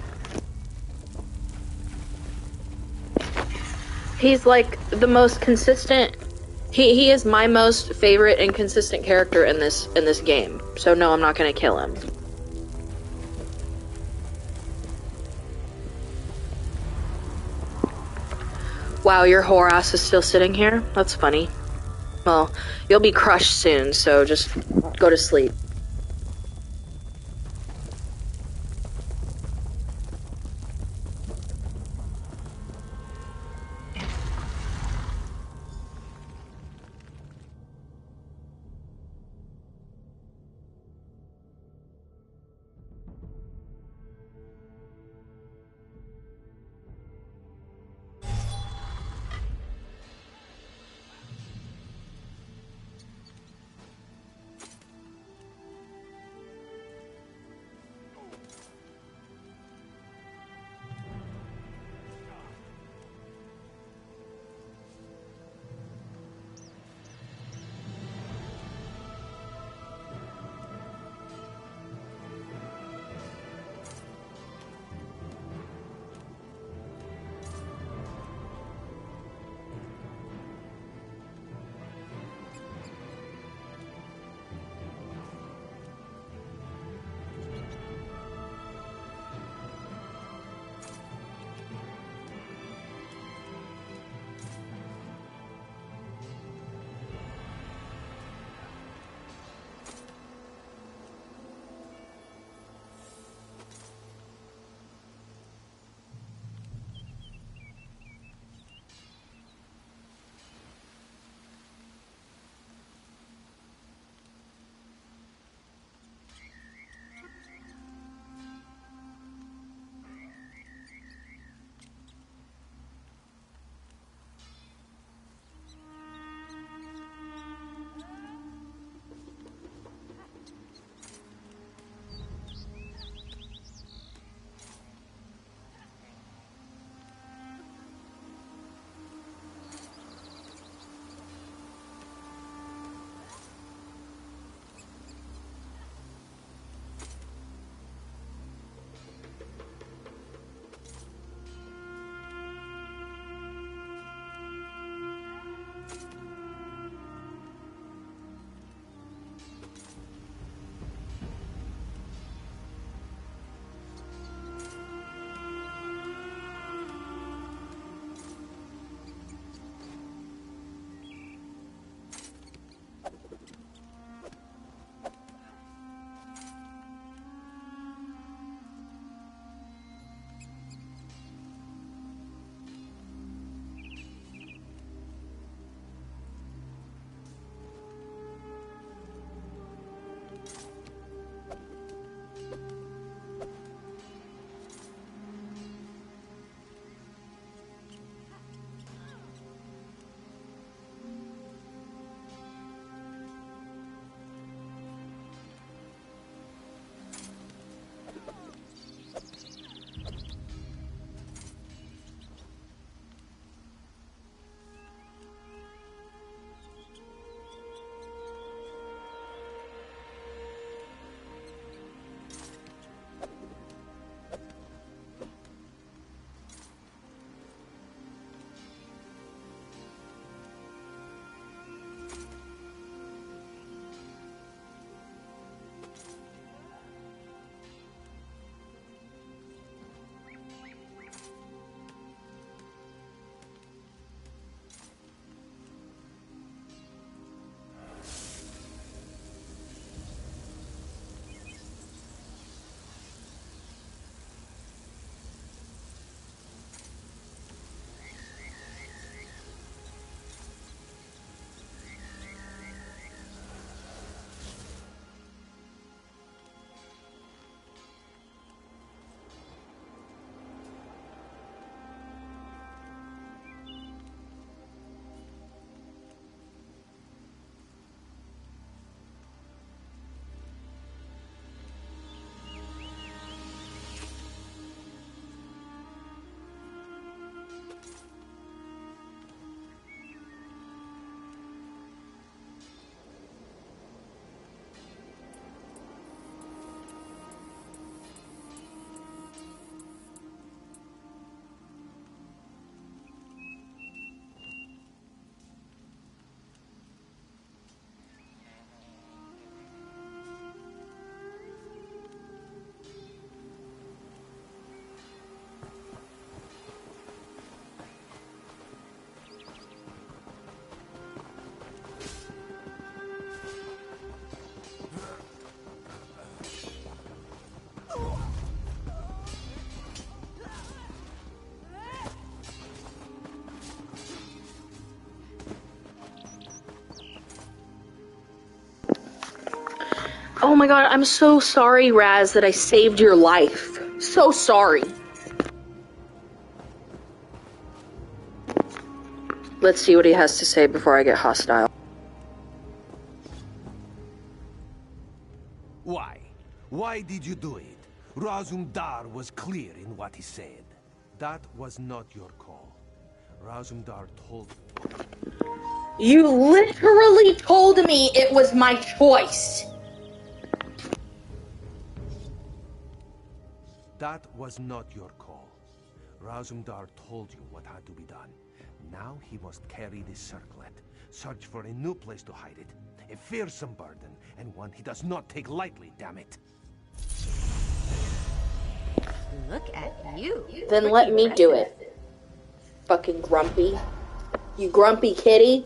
He's like the most consistent. He is my most favorite and consistent character in this game. So no, I'm not gonna kill him. Wow, your whore ass is still sitting here? That's funny. Well, you'll be crushed soon, so just go to sleep. Oh my god, I'm so sorry, Raz, that I saved your life. So sorry. Let's see what he has to say before I get hostile. Why? Why did you do it? Razumdar was clear in what he said. That was not your call. Razumdar told... You literally told me it was my choice. That was not your call. Razumdar told you what had to be done. Now he must carry this circlet, search for a new place to hide it. A fearsome burden, and one he does not take lightly, damn it. Look at you. Then let me do it. Fucking grumpy. You grumpy kitty.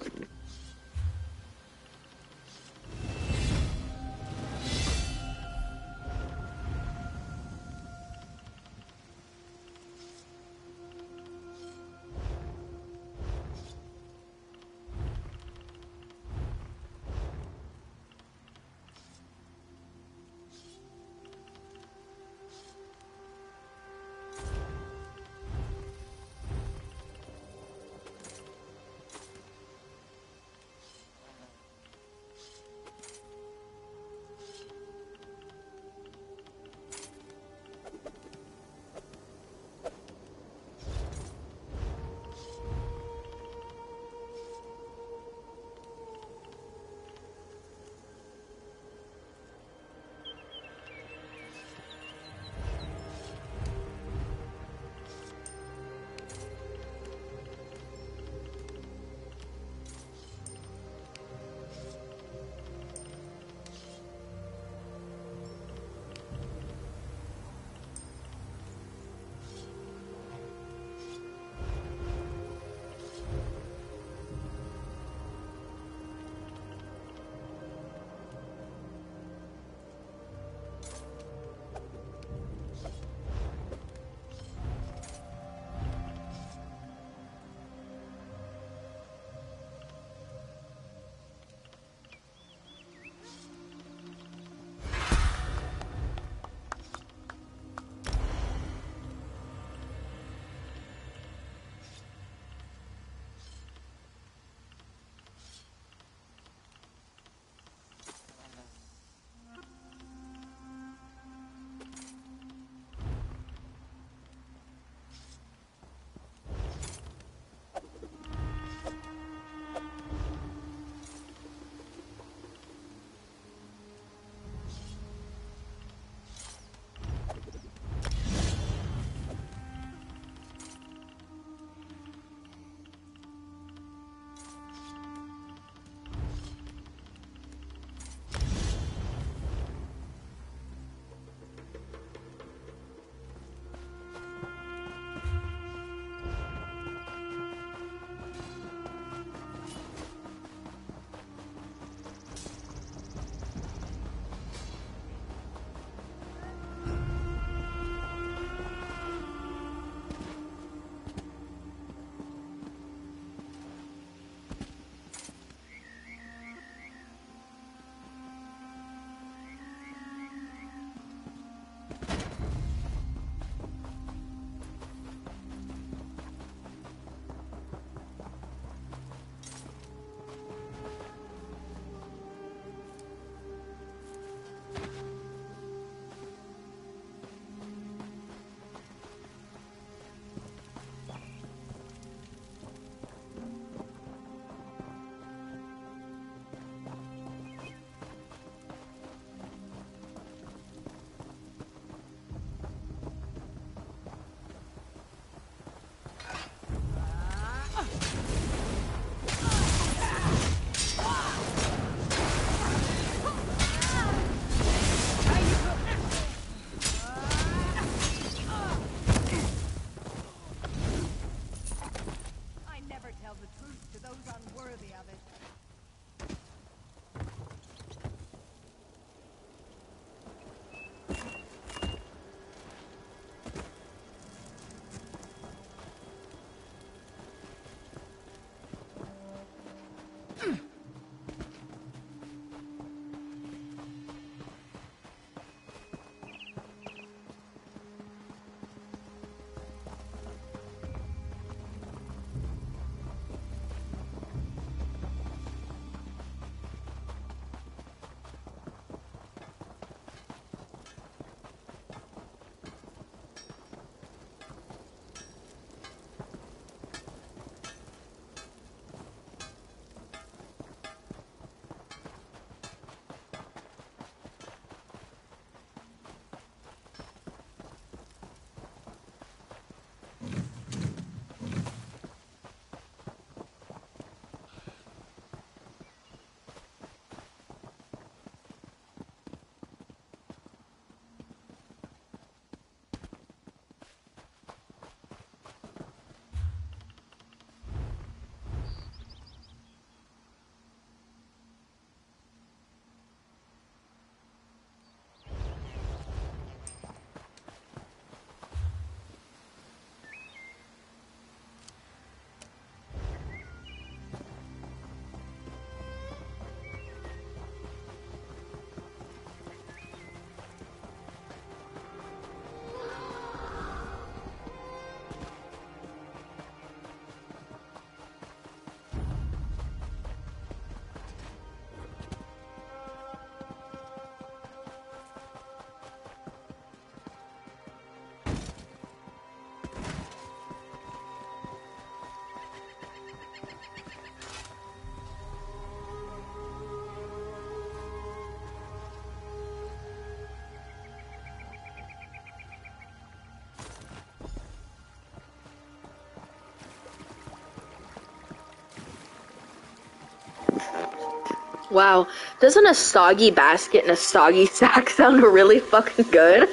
Wow, doesn't a soggy basket and a soggy sack sound really fucking good?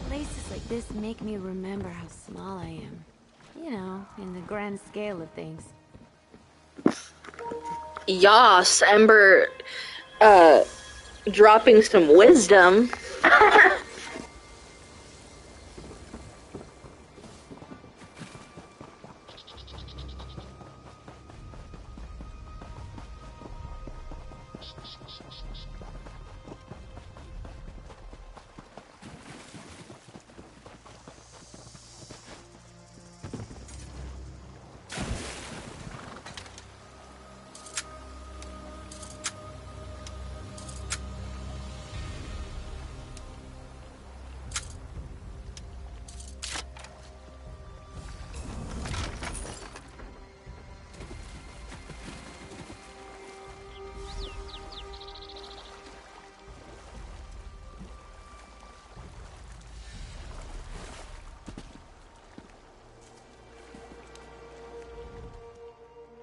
Places like this make me remember how small I am. You know, in the grand scale of things. Yas, Ember, dropping some wisdom.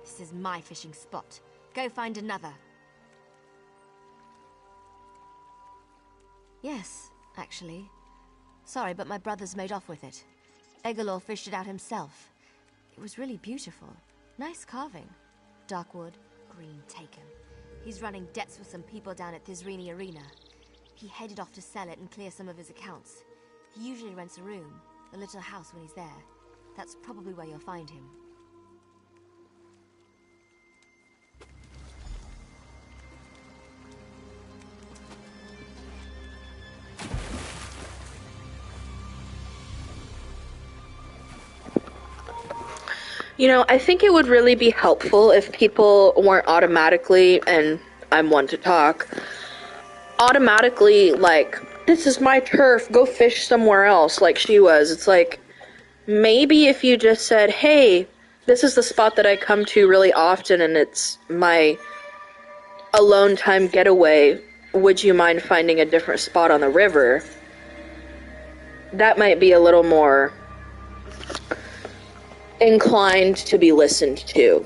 This is my fishing spot. Go find another. Yes, actually. Sorry, but my brother's made off with it. Egolor fished it out himself. It was really beautiful. Nice carving. Dark wood, green taken. He's running debts with some people down at Thizrini Arena. He headed off to sell it and clear some of his accounts. He usually rents a room, a little house when he's there. That's probably where you'll find him. You know, I think it would really be helpful if people weren't automatically, and I'm one to talk, automatically like, this is my turf, go fish somewhere else, like she was. It's like, maybe if you just said, hey, this is the spot that I come to really often and it's my alone time getaway, would you mind finding a different spot on the river? That might be a little more inclined to be listened to.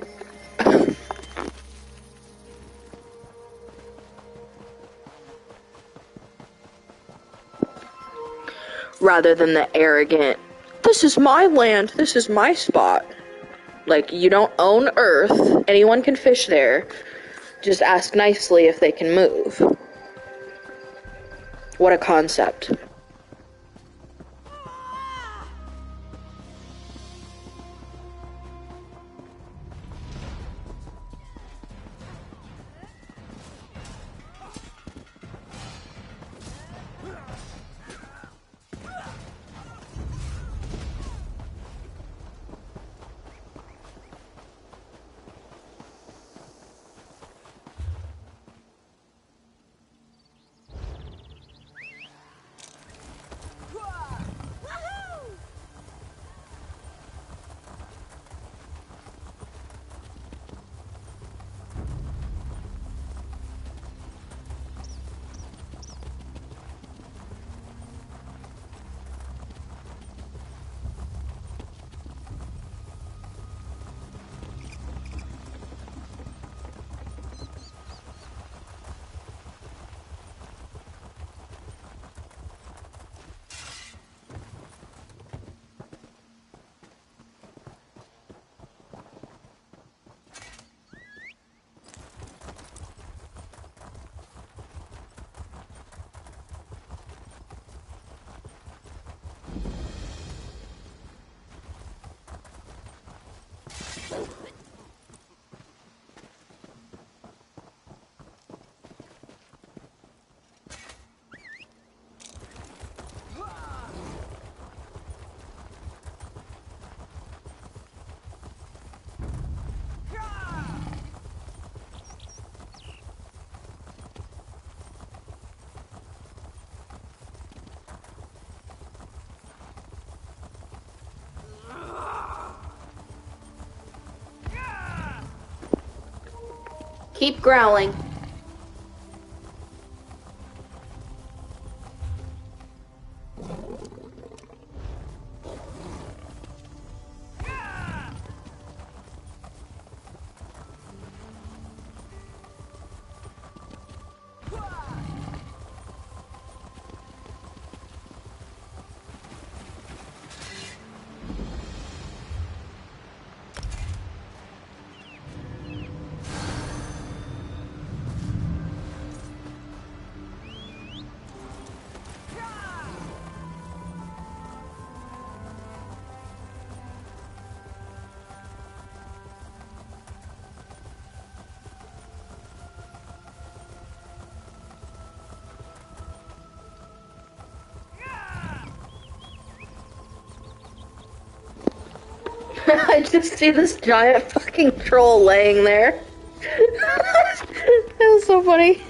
Rather than the arrogant, this is my land, this is my spot. Like, you don't own Earth, anyone can fish there. Just ask nicely if they can move. What a concept. Keep growling. I just see this giant fucking troll laying there. That was so funny.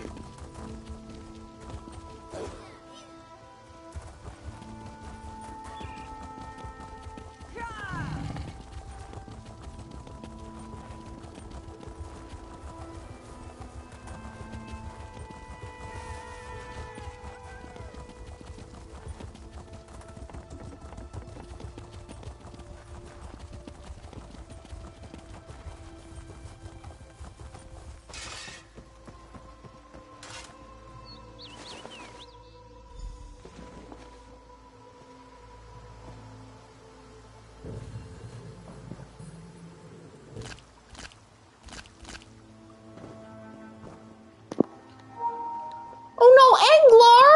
Oh no, Anglar!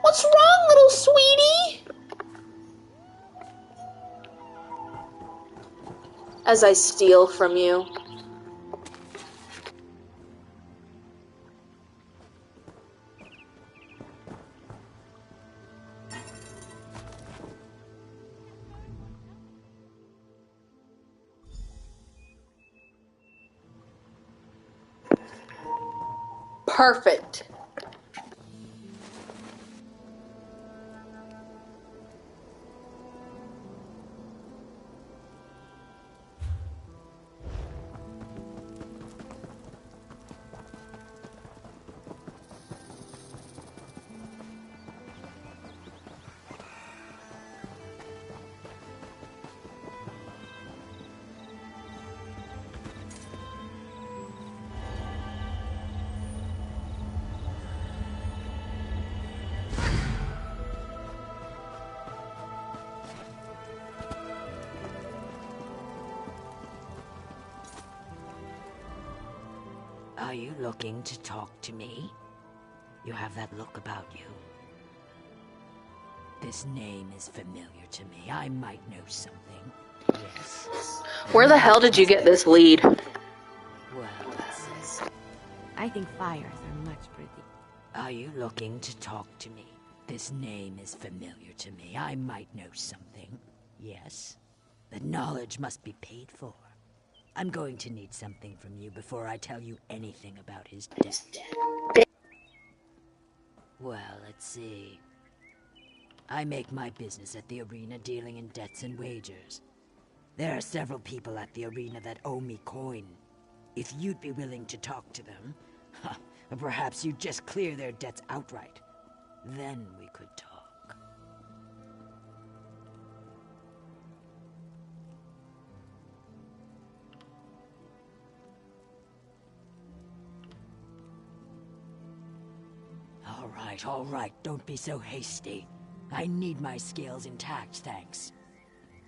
What's wrong, little sweetie? As I steal from you. Perfect. Are you looking to talk to me? You have that look about you. This name is familiar to me. I might know something. Yes. Where the hell did you get this lead? Well, I think fires are much pretty. Are you looking to talk to me? This name is familiar to me. I might know something. Yes. The knowledge must be paid for. I'm going to need something from you before I tell you anything about his death. Well, let's see. I make my business at the arena dealing in debts and wagers. There are several people at the arena that owe me coin. If you'd be willing to talk to them, or perhaps you'd just clear their debts outright. Then we could talk. All right, don't be so hasty. I need my scales intact, thanks.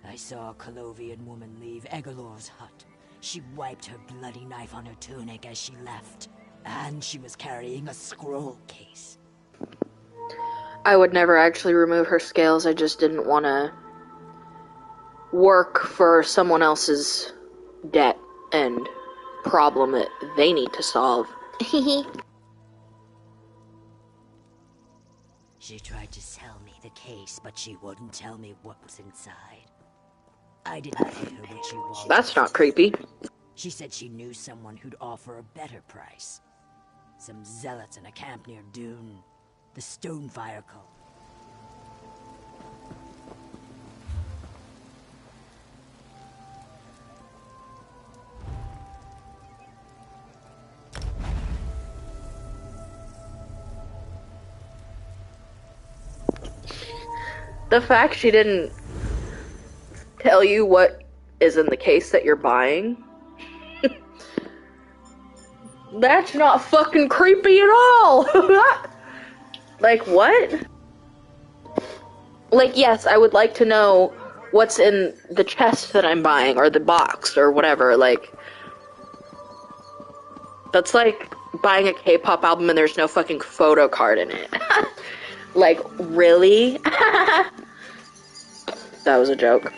I saw a Colovian woman leave Egolor's hut. She wiped her bloody knife on her tunic as she left, and she was carrying a scroll case. I would never actually remove her scales, I just didn't want to work for someone else's debt and problem that they need to solve. She tried to sell me the case, but she wouldn't tell me what was inside. I didn't pay her what she wanted. That's not creepy. She said she knew someone who'd offer a better price. Some zealots in a camp near Dune. The Stonefire cult. The fact she didn't tell you what is in the case that you're buying, that's not fucking creepy at all. Like, what? Like, yes, I would like to know what's in the chest that I'm buying, or the box, or whatever, like... That's like buying a K-pop album and there's no fucking photo card in it. Like, really? That was a joke.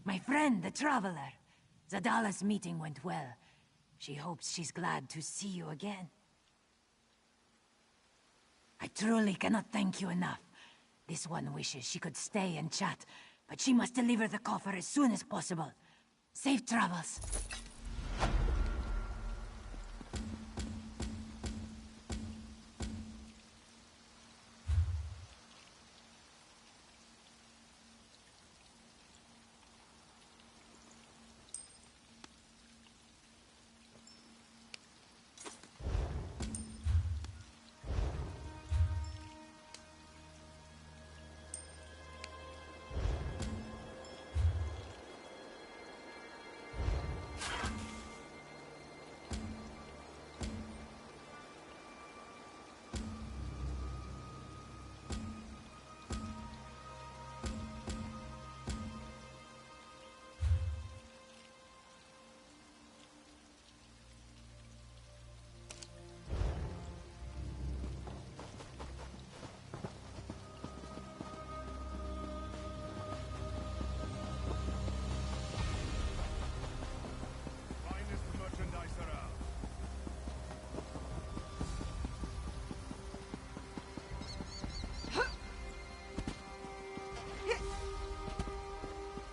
My friend, the Traveler. Zadala's meeting went well. She hopes she's glad to see you again. I truly cannot thank you enough. This one wishes she could stay and chat, but she must deliver the coffer as soon as possible. Safe travels.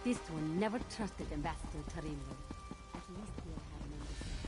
This one never trusted Ambassador Tarillo. At least we'll have an understanding.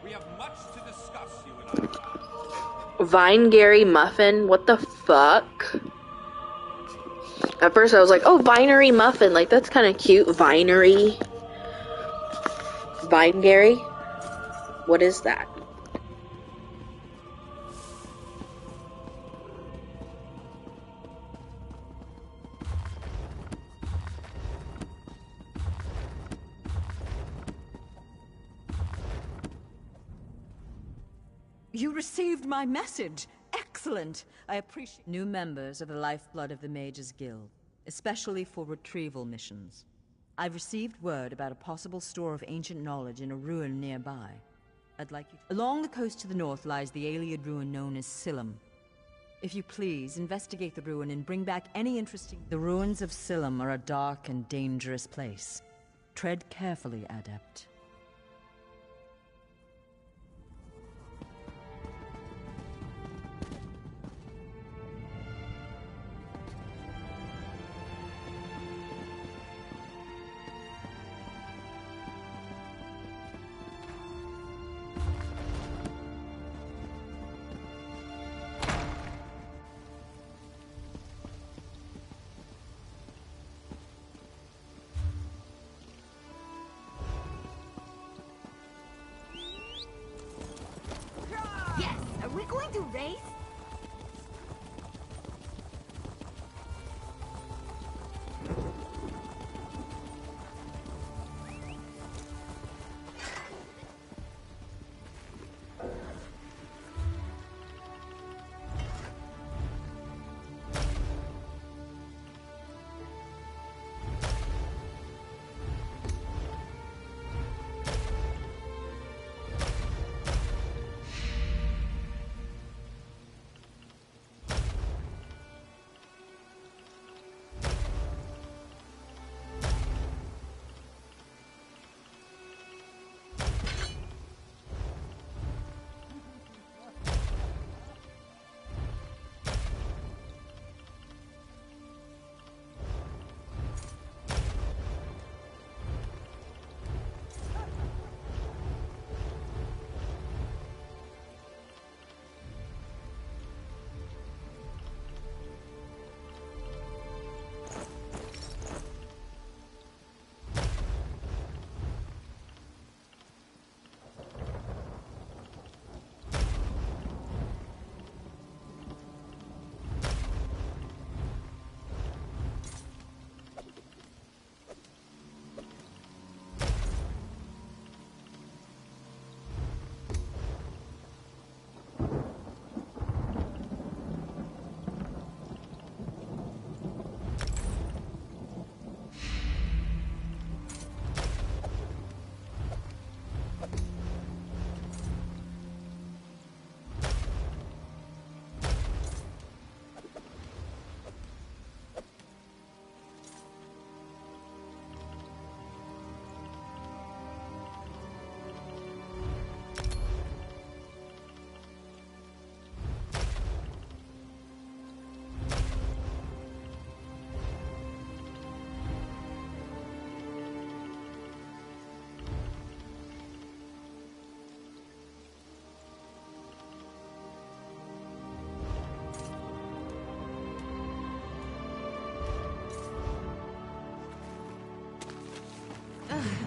We have much to discuss, you and I. Vine Gary Muffin? What the fuck? At first I was like, oh, Vinery Muffin. Like, that's kind of cute. Vinery. Vine Gary? What is that? You received my message. Excellent. I appreciate new members of the lifeblood of the Mages Guild, especially for retrieval missions. I've received word about a possible store of ancient knowledge in a ruin nearby. I'd like you to... Along the coast to the north lies the Ayleid ruin known as Silim. If you please, investigate the ruin and bring back any interesting... The ruins of Silim are a dark and dangerous place. Tread carefully, Adept.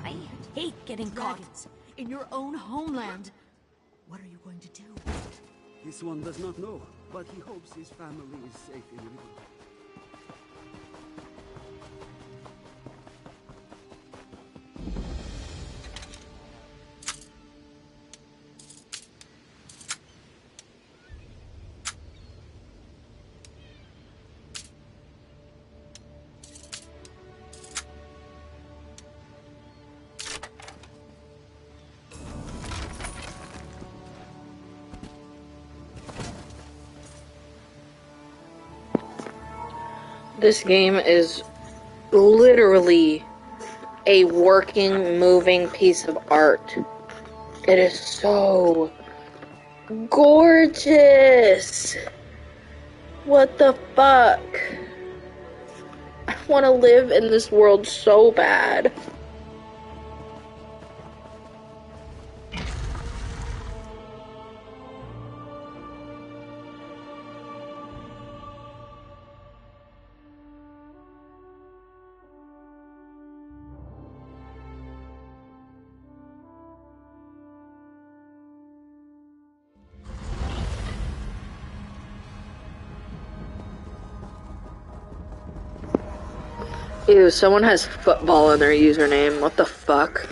I hate getting caught in your own homeland. What are you going to do? This one does not know, but he hopes his family is safe in Rivendell. This game is literally a working, moving piece of art. It is so gorgeous. What the fuck? I want to live in this world so bad. Ew, someone has football in their username. What the fuck?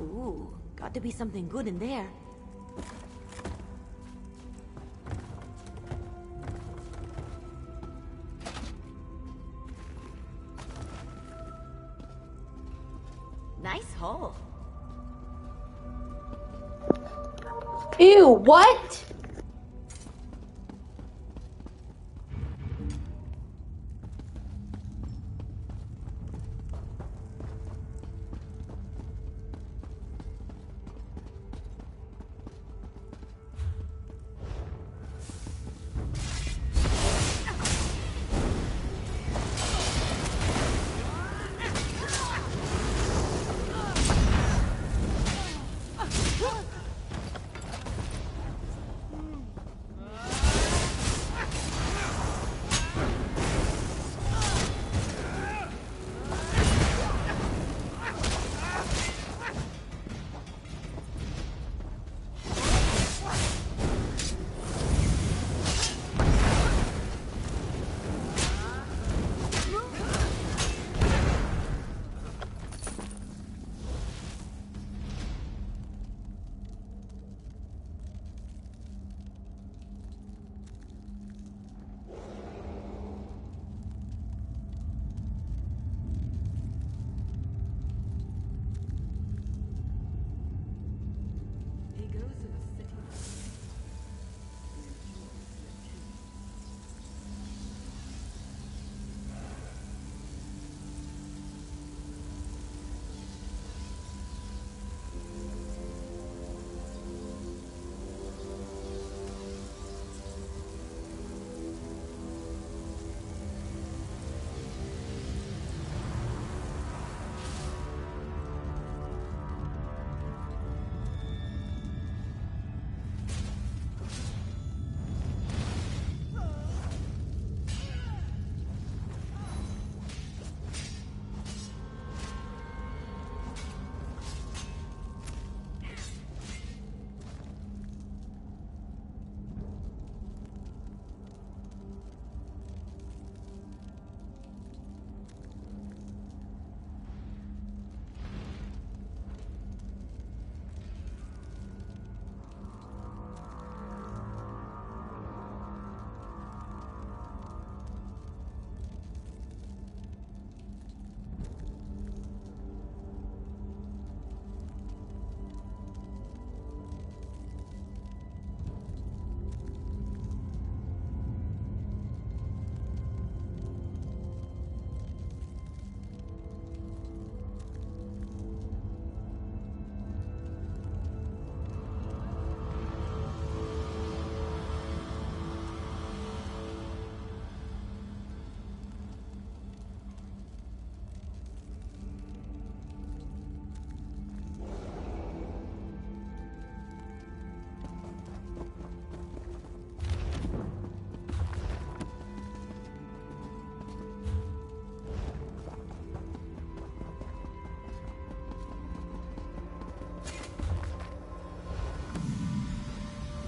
Ooh, got to be something good in there. Nice hole. Ew, what?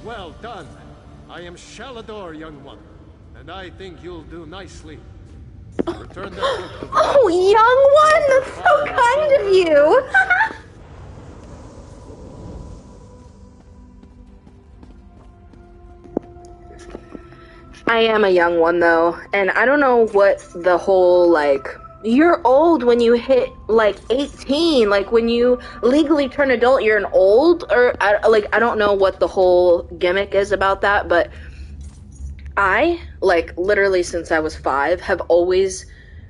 Well done. I am Shalador, young one, and I think you'll do nicely. Return that book to the Oh, young one! That's so kind of you! I am a young one, though, and I don't know what the whole, like, You're old when you hit, like, 18. Like, when you legally turn adult, you're an old, or, I don't know what the whole gimmick is about that, but I, like, literally since I was 5, have always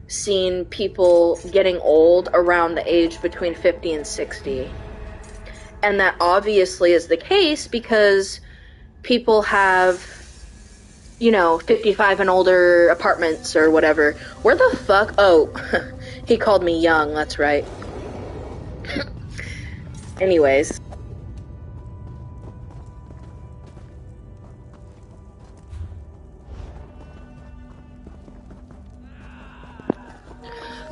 seen people getting old around the age between 50 and 60. And that obviously is the case because people have, you know, 55 and older apartments or whatever. Where the fuck? Oh, he called me young, that's right. Anyways.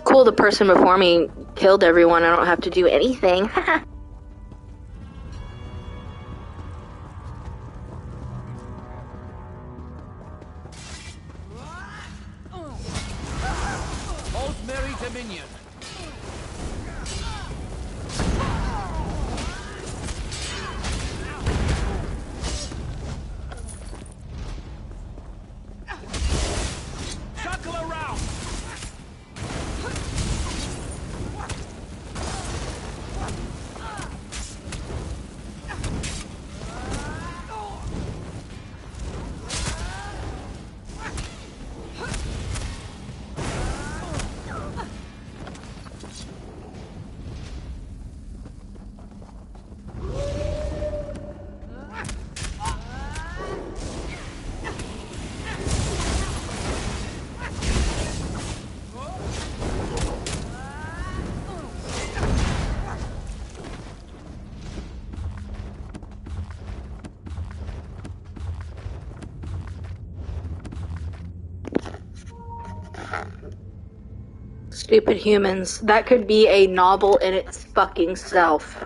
Cool, the person before me killed everyone. I don't have to do anything. Rosemary Dominion. Circle around. Stupid humans. That could be a novel in its fucking self.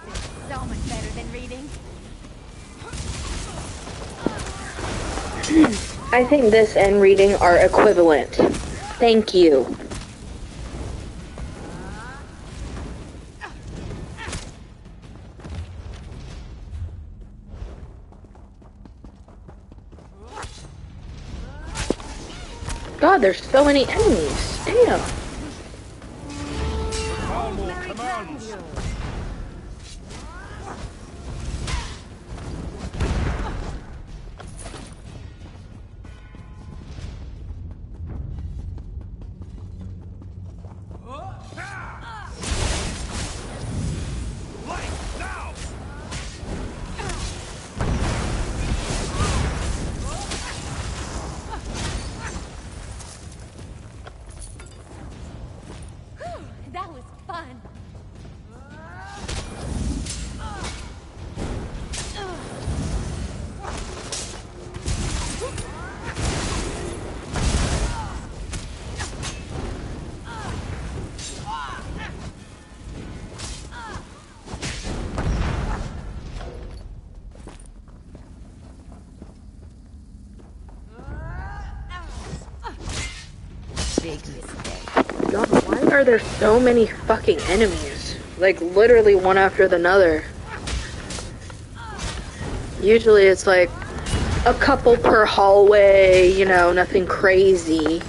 This is so much better than reading. I think this and reading are equivalent. Thank you. God, there's so many enemies. Damn. That was fun. Big mistake. God, why are there so many fucking enemies? Like, literally one after another. Usually it's like a couple per hallway, you know, nothing crazy.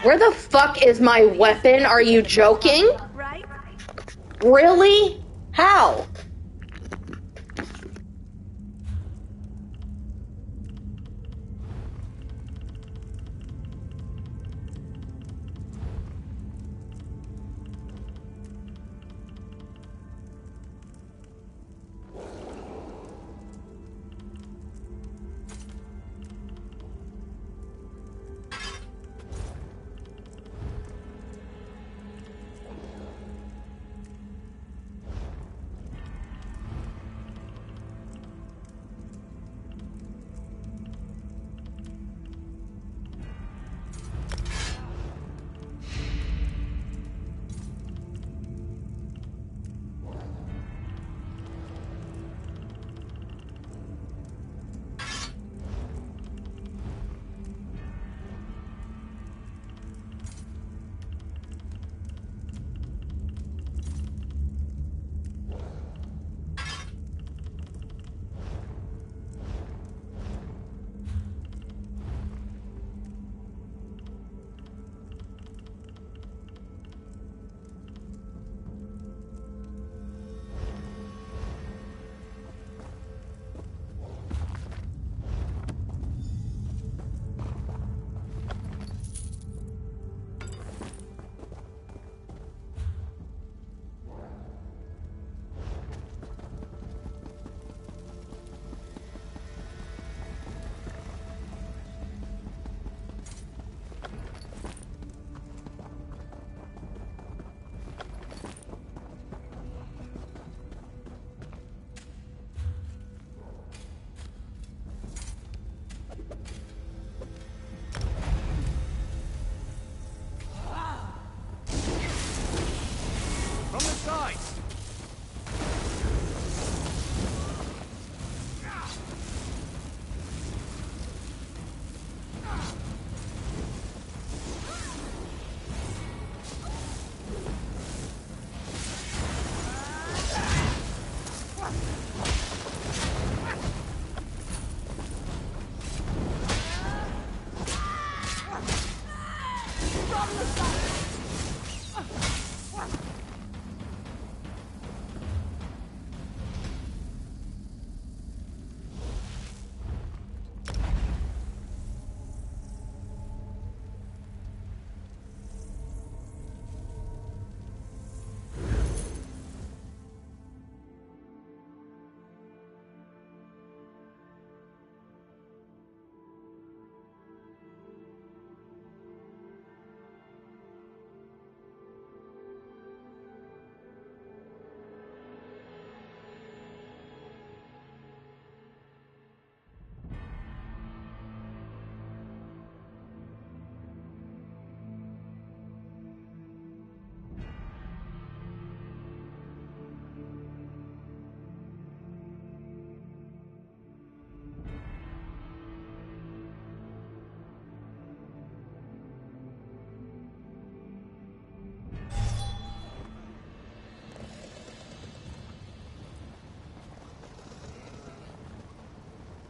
Where the fuck is my weapon? Are you joking? Really? How? From the sides!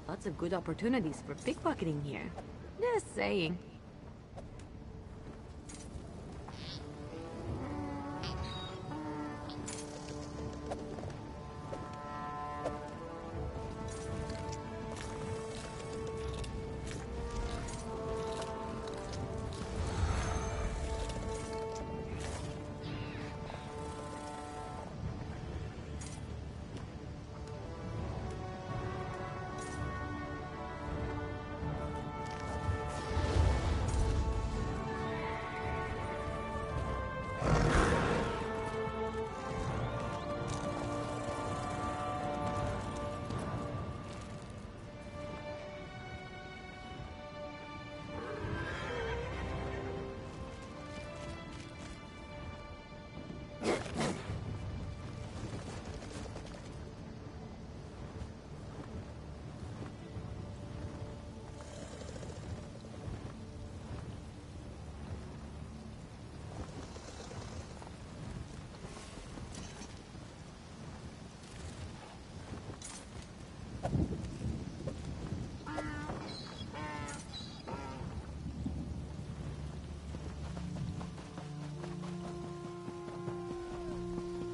Lots of good opportunities for pickpocketing here. Just saying.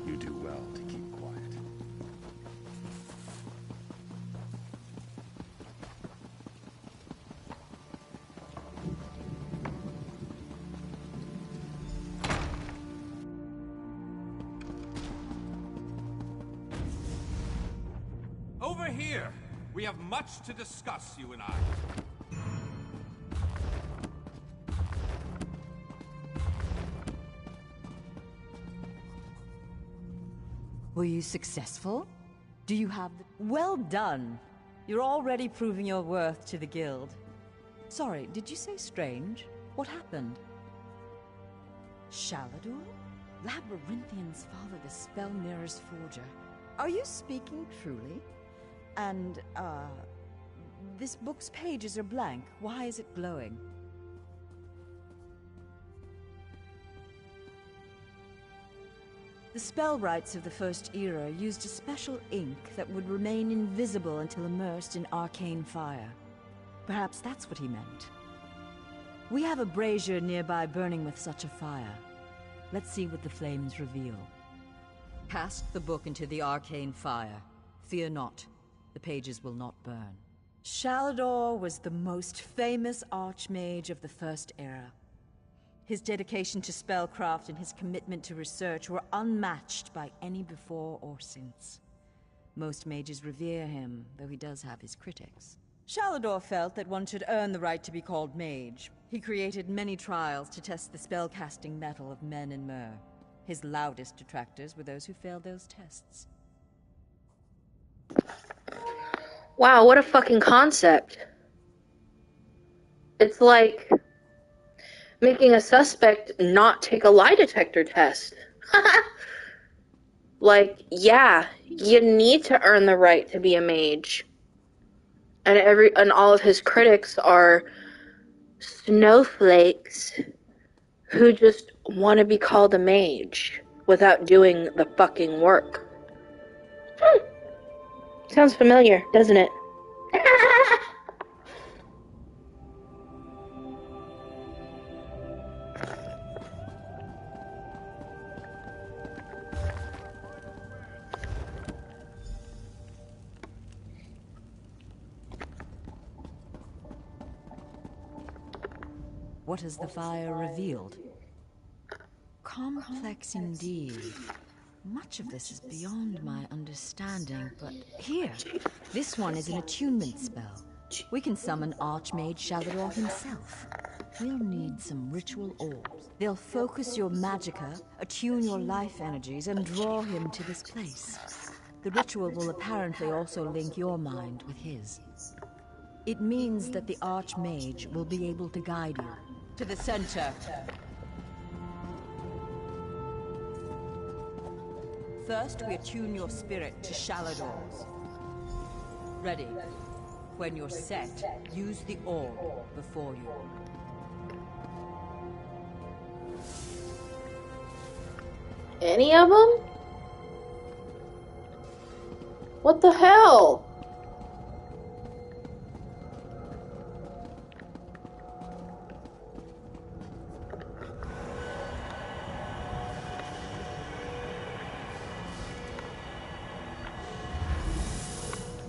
You do well to keep quiet. Over here! We have much to discuss, you and I. Were you successful? Do you have the... Well done! You're already proving your worth to the guild. Sorry, did you say strange? What happened? Shalador? Labyrinthian's father, the Spell Mirror's forger. Are you speaking truly? And, this book's pages are blank. Why is it glowing? The spellwrights of the First Era used a special ink that would remain invisible until immersed in arcane fire. Perhaps that's what he meant. We have a brazier nearby burning with such a fire. Let's see what the flames reveal. Cast the book into the arcane fire. Fear not, the pages will not burn. Shalador was the most famous archmage of the First Era. His dedication to spellcraft and his commitment to research were unmatched by any before or since. Most mages revere him, though he does have his critics. Shalador felt that one should earn the right to be called mage. He created many trials to test the spellcasting mettle of men in Myr. His loudest detractors were those who failed those tests. Wow, what a fucking concept. It's like making a suspect not take a lie detector test. Like, yeah, you need to earn the right to be a mage. And all of his critics are snowflakes who just want to be called a mage without doing the fucking work. Sounds familiar, doesn't it? What has the fire revealed? Complex indeed. Much of this is beyond my understanding, but here, this one is an attunement spell. We can summon Archmage Shalador himself. We'll need some ritual orbs. They'll focus your magicka, attune your life energies, and draw him to this place. The ritual will apparently also link your mind with his. It means that the Archmage will be able to guide you. To the center. First, we attune your spirit to Shalador's. Ready. When you're set, use the orb before you. Any of them? What the hell?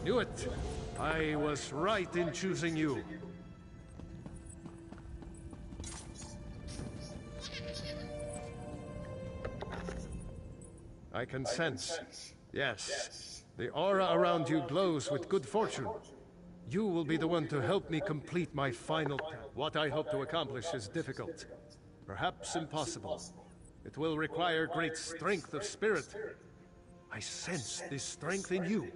Knew it. I was right in choosing you. I can sense. Yes. The aura around you glows with good fortune. You will be the one to help me complete my final task. What I hope to accomplish is difficult. Perhaps impossible. It will require great strength of spirit. I sense this strength in you.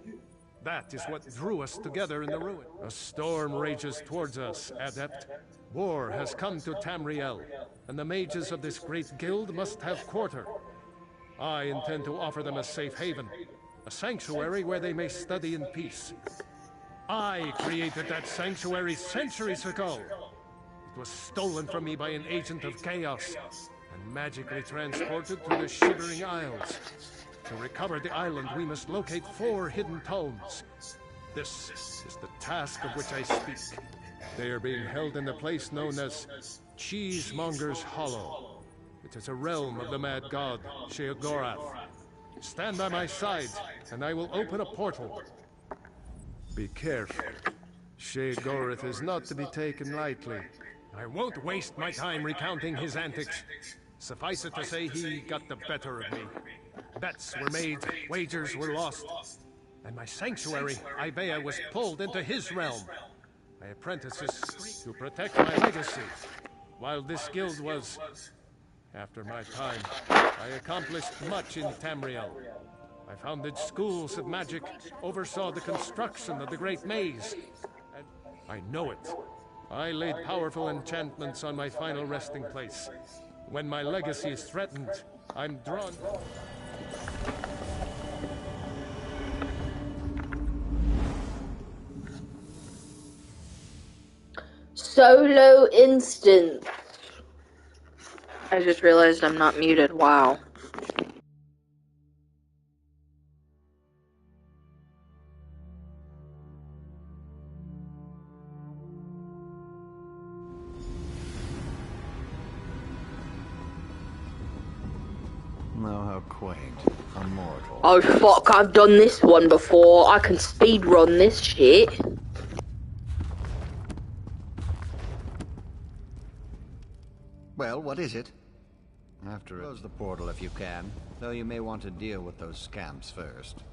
That is what drew us together in the ruin. A storm rages towards us, Adept. War has come to Tamriel, and the mages of this great guild must have quarter. I intend to offer them a safe haven, a sanctuary where they may study in peace. I created that sanctuary centuries ago. It was stolen from me by an agent of chaos, and magically transported to the Shivering Isles. To recover the island, we must locate 4 hidden tomes. This is the task of which I speak. They are being held in the place known as Cheesemonger's Hollow. It is a realm of the mad god, Sheogorath. Stand by my side, and I will open a portal. Be careful. Sheogorath is not to be taken lightly. I won't waste my time recounting his antics. Suffice it to say, he got the better of me. Bets were made, wagers were lost, and my sanctuary, Ibea, was pulled into his realm. My apprentices to protect my legacy. While this guild was, after my time, I accomplished much in Tamriel. I founded schools of magic, oversaw the construction of the Great Maze. And I know it. I laid powerful enchantments on my final resting place. When my legacy is threatened, I'm drawn... Solo instance. I just realized I'm not muted. Wow. Oh, how quaint. Immortal. Oh fuck, I've done this one before. I can speedrun this shit. Well, what is it? After close the portal if you can, though you may want to deal with those scamps first.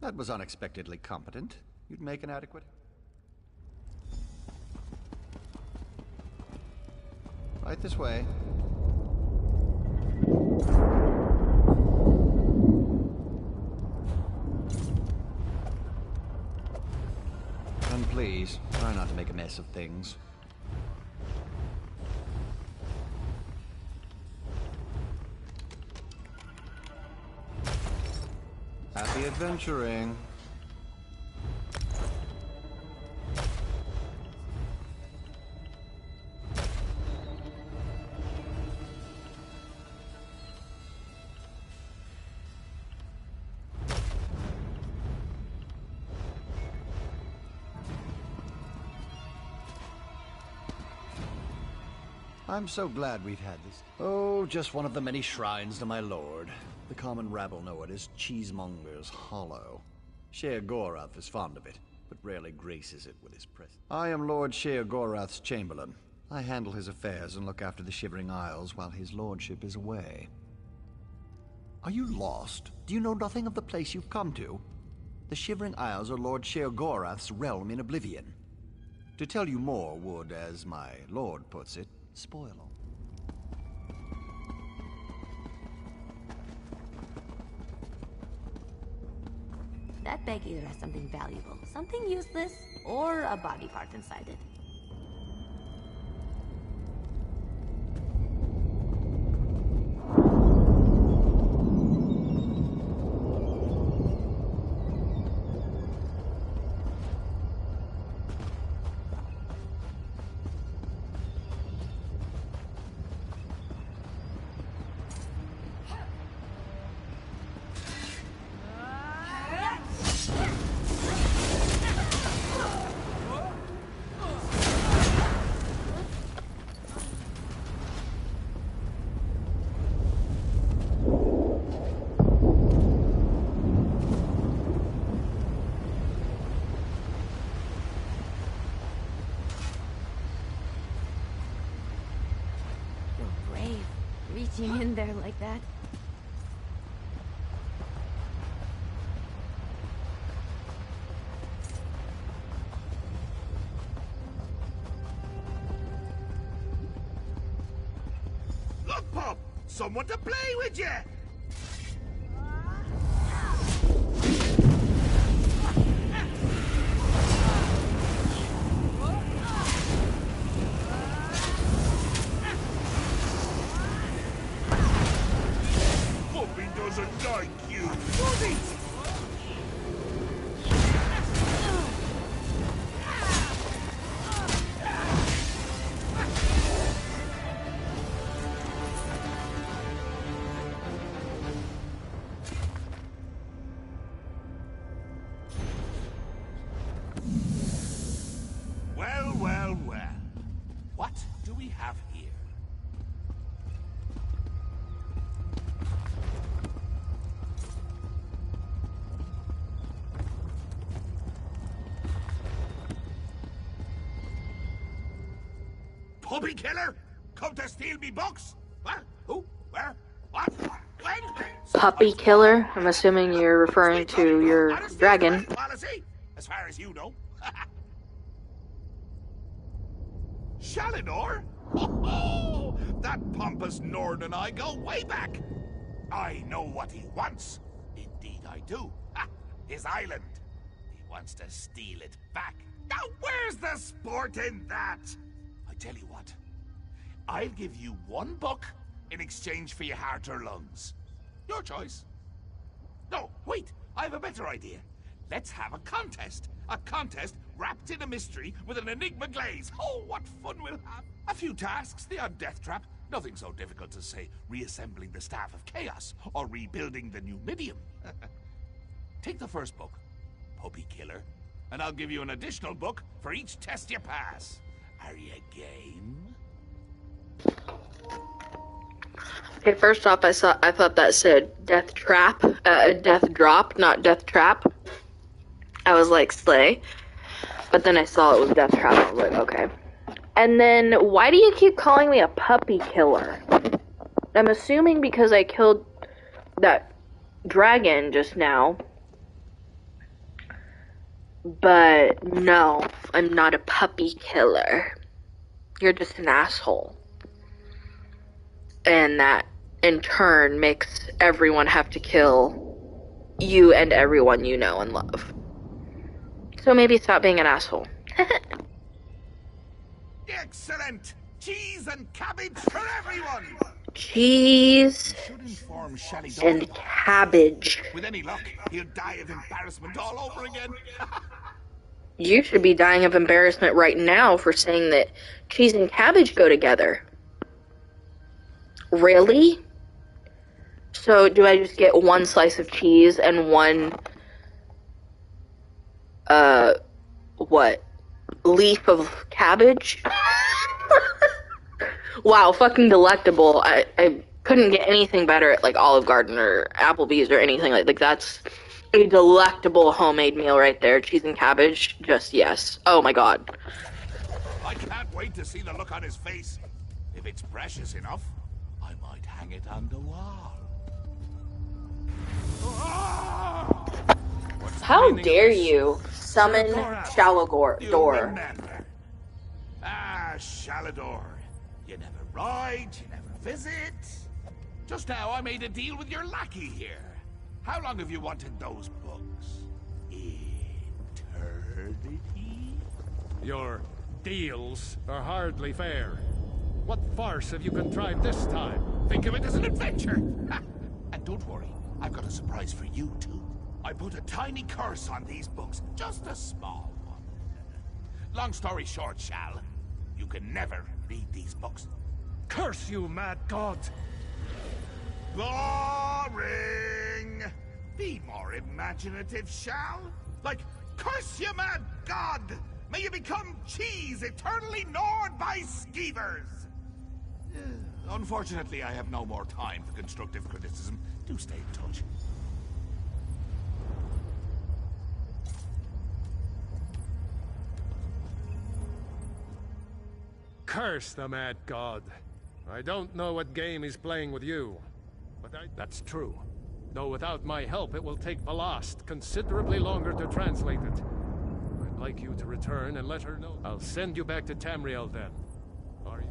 That was unexpectedly competent. You'd make an adequate... Right this way. And please, try not to make a mess of things. Happy adventuring. I'm so glad we've had this. Oh, just one of the many shrines to my lord. The common rabble know it as Cheesemonger's Hollow. Sheogorath is fond of it, but rarely graces it with his presence. I am Lord Sheogorath's Chamberlain. I handle his affairs and look after the Shivering Isles while his lordship is away. Are you lost? Do you know nothing of the place you've come to? The Shivering Isles are Lord Sheogorath's realm in Oblivion. To tell you more would, as my lord puts it, spoil all. That bag either has something valuable, something useless, or a body part inside it. Reaching in there like that. Look, Pop! Someone to play with you! Doesn't like you, does he? Well, well, well. What do we have here? Puppy killer? Come to steal me books? What? Who? Where? What? When? Puppy killer? I'm assuming you're referring to your dragon. Policy? As far as you know. Shalinor? Oh, that pompous Nord and I go way back. I know what he wants. Indeed I do. Ha! His island. He wants to steal it back. Now where's the sport in that? Tell you what, I'll give you one book in exchange for your heart or lungs. Your choice. No, wait, I have a better idea. Let's have a contest. A contest wrapped in a mystery with an enigma glaze. Oh, what fun we'll have. A few tasks, the odd death trap. Nothing so difficult as, say, reassembling the Staff of Chaos or rebuilding the Numidium. Take the first book, Puppy Killer, and I'll give you an additional book for each test you pass. Are you game? Okay, first off, I thought that said death trap, death drop, not death trap. I was like, slay. But then I saw it was death trap, I was like, okay. And then, why do you keep calling me a puppy killer? I'm assuming because I killed that dragon just now. But no, I'm not a puppy killer. You're just an asshole. And that, in turn, makes everyone have to kill you and everyone you know and love. So maybe stop being an asshole. Excellent! Cheese and cabbage for everyone! Cheese and cabbage. With any luck, he'll die of embarrassment all over again. You should be dying of embarrassment right now for saying that cheese and cabbage go together. Really? So do I just get one slice of cheese and one, what? Leaf of cabbage? Wow, fucking delectable. I couldn't get anything better at like Olive Garden or Applebee's or anything like that's a delectable homemade meal right there. Cheese and cabbage, just yes. Oh my god. I can't wait to see the look on his face. If it's precious enough, I might hang it on the wall. How dare you summon Shalador? Shalador. You never ride, you never visit. Just now I made a deal with your lackey here. How long have you wanted those books? Eternity? Your deals are hardly fair. What farce have you contrived this time? Think of it as an adventure! And don't worry, I've got a surprise for you, too. I put a tiny curse on these books, just a small one. Long story short, Shal, you can never read these books. Curse you, mad god! Boring! Be more imaginative, Shal. Like, curse you, mad god! May you become cheese eternally gnawed by skeevers! Unfortunately, I have no more time for constructive criticism. Do stay in touch. Curse the mad god. I don't know what game he's playing with you, but that's true. Though without my help, it will take Ballast considerably longer to translate it. I'd like you to return and let her know. I'll send you back to Tamriel then. Are you?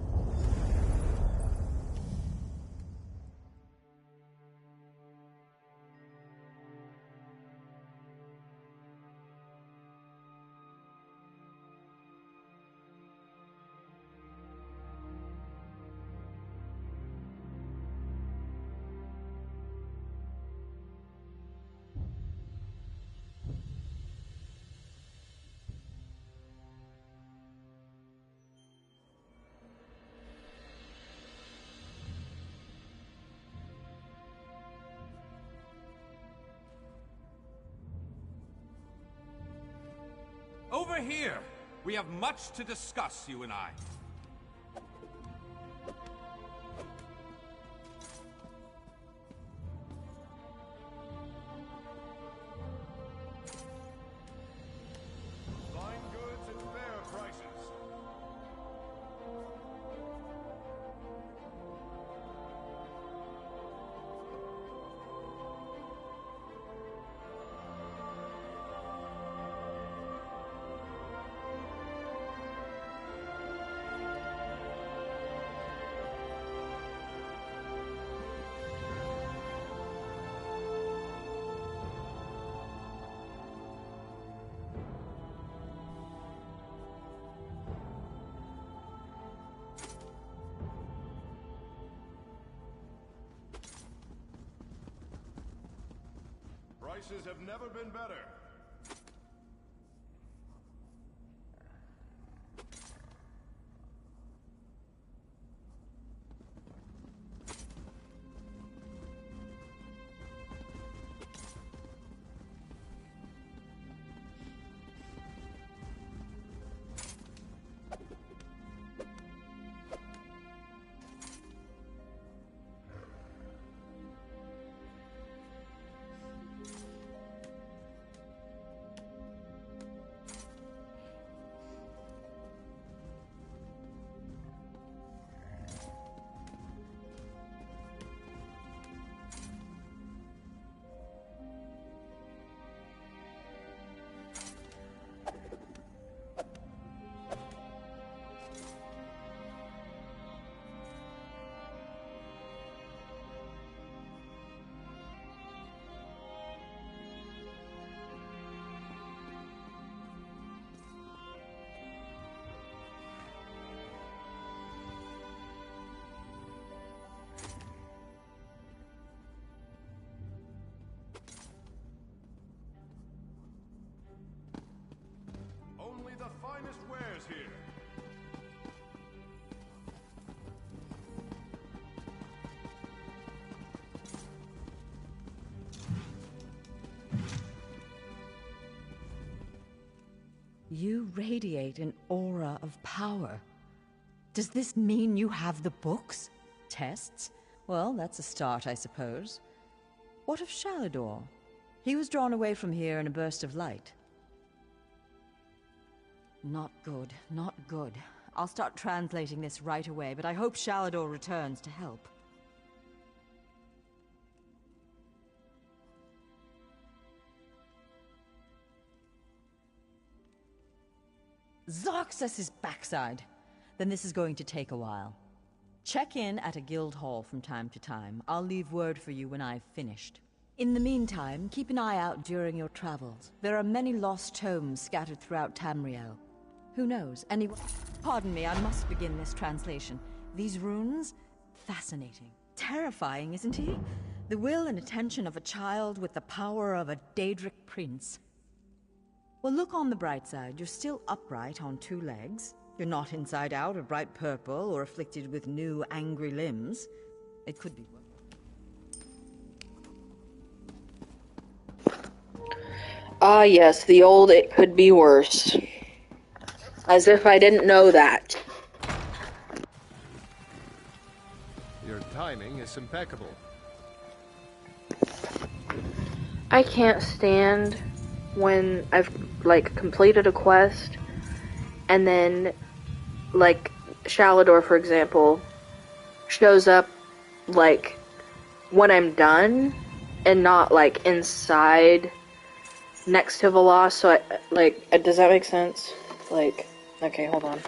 Over here! We have much to discuss, you and I. Fine goods at fair prices. Prices have never been better. Only the finest wares here. You radiate an aura of power. Does this mean you have the books? Tests? Well, that's a start, I suppose. What of Shalador? He was drawn away from here in a burst of light. Not good, not good. I'll start translating this right away, but I hope Shalador returns to help. Zarxus' backside! Then this is going to take a while. Check in at a guild hall from time to time. I'll leave word for you when I've finished. In the meantime, keep an eye out during your travels. There are many lost tomes scattered throughout Tamriel. Who knows, anyone... Pardon me, I must begin this translation. These runes? Fascinating. Terrifying, isn't he? The will and attention of a child with the power of a Daedric prince. Well, look on the bright side. You're still upright on 2 legs. You're not inside out or bright purple or afflicted with new angry limbs. It could be worse. Ah, yes, the old "it could be worse." As if I didn't know that. Your timing is impeccable. I can't stand when I've, like, completed a quest, and then, like, Shalador, for example, shows up, like, when I'm done, and not, like, inside, next to Veloz, so I, like, does that make sense? Like, okay, hold on.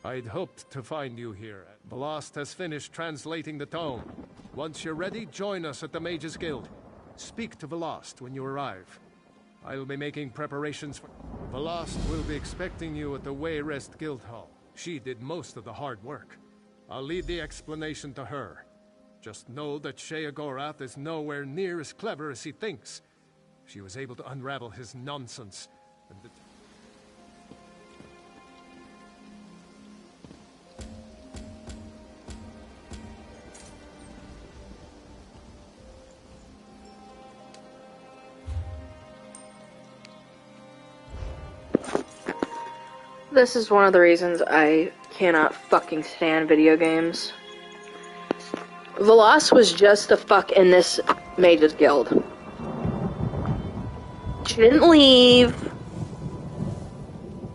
I'd hoped to find you here. Veloz has finished translating the tome. Once you're ready, join us at the Mages Guild. Speak to Veloz when you arrive. I'll be making preparations for... Veloz will be expecting you at the Wayrest Guild Hall. She did most of the hard work. I'll leave the explanation to her. Just know that Sheogorath is nowhere near as clever as he thinks. She was able to unravel his nonsense, and the... This is one of the reasons I cannot fucking stand video games. Veloz was just the fuck in this Mages Guild. She didn't leave.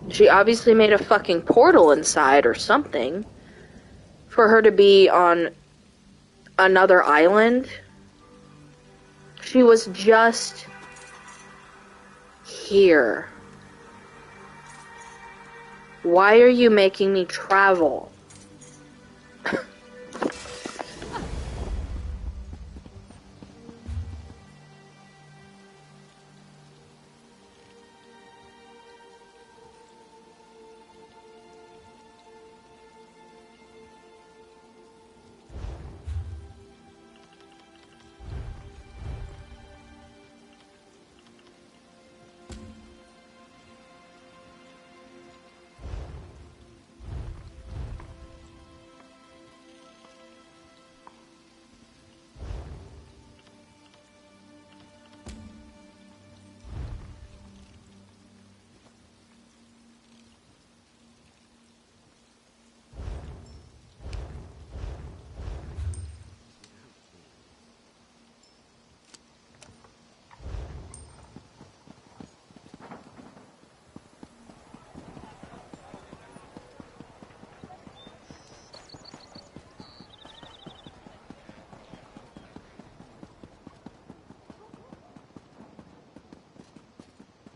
She obviously made a fucking portal inside or something for her to be on another island She was just here. Why are you making me travel?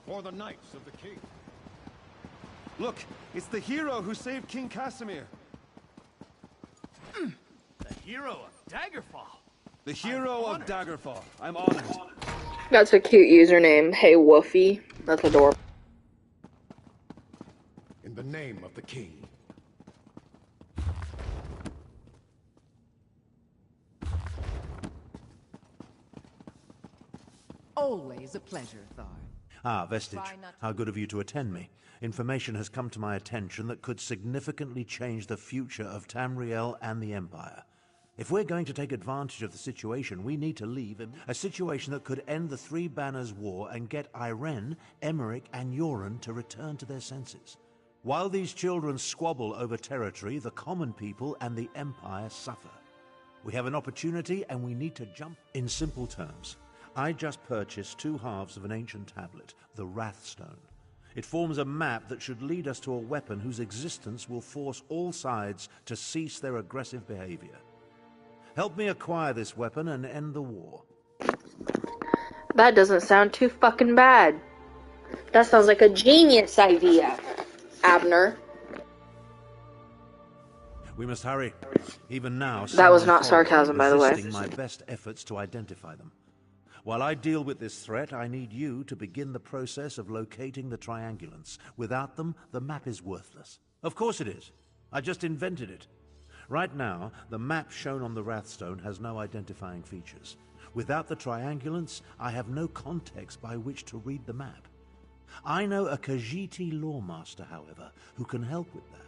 For the Knights of the King. Look, it's the hero who saved King Casimir. The hero of Daggerfall. The hero of Daggerfall. I'm honored. That's a cute username. Hey, Woofy. That's adorable. In the name of the King. Always a pleasure, Thar. Ah, Vestige. How good of you to attend me. Information has come to my attention that could significantly change the future of Tamriel and the Empire. If we're going to take advantage of the situation, we need to leave a situation that could end the Three Banners War and get Irene, Emmerich, and Yoren to return to their senses. While these children squabble over territory, the common people and the Empire suffer. We have an opportunity and we need to jump. In simple terms, I just purchased 2 halves of an ancient tablet, the Wrathstone. It forms a map that should lead us to a weapon whose existence will force all sides to cease their aggressive behavior. Help me acquire this weapon and end the war. That doesn't sound too fucking bad. That sounds like a genius idea, Abner. We must hurry. Even now, that was not sarcasm, by the way. Resisting my best efforts to identify them. While I deal with this threat, I need you to begin the process of locating the triangulants. Without them, the map is worthless. Of course it is. I just invented it. Right now, the map shown on the Wrathstone has no identifying features. Without the triangulants, I have no context by which to read the map. I know a Khajiiti lawmaster, however, who can help with that.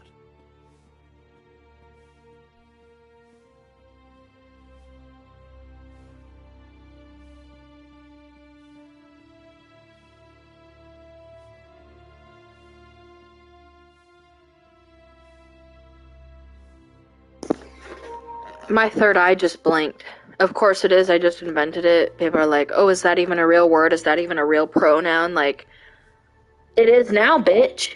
My third eye just blinked. Of course it is, I just invented it. People are like, oh, is that even a real word? Is that even a real pronoun? Like, it is now, bitch.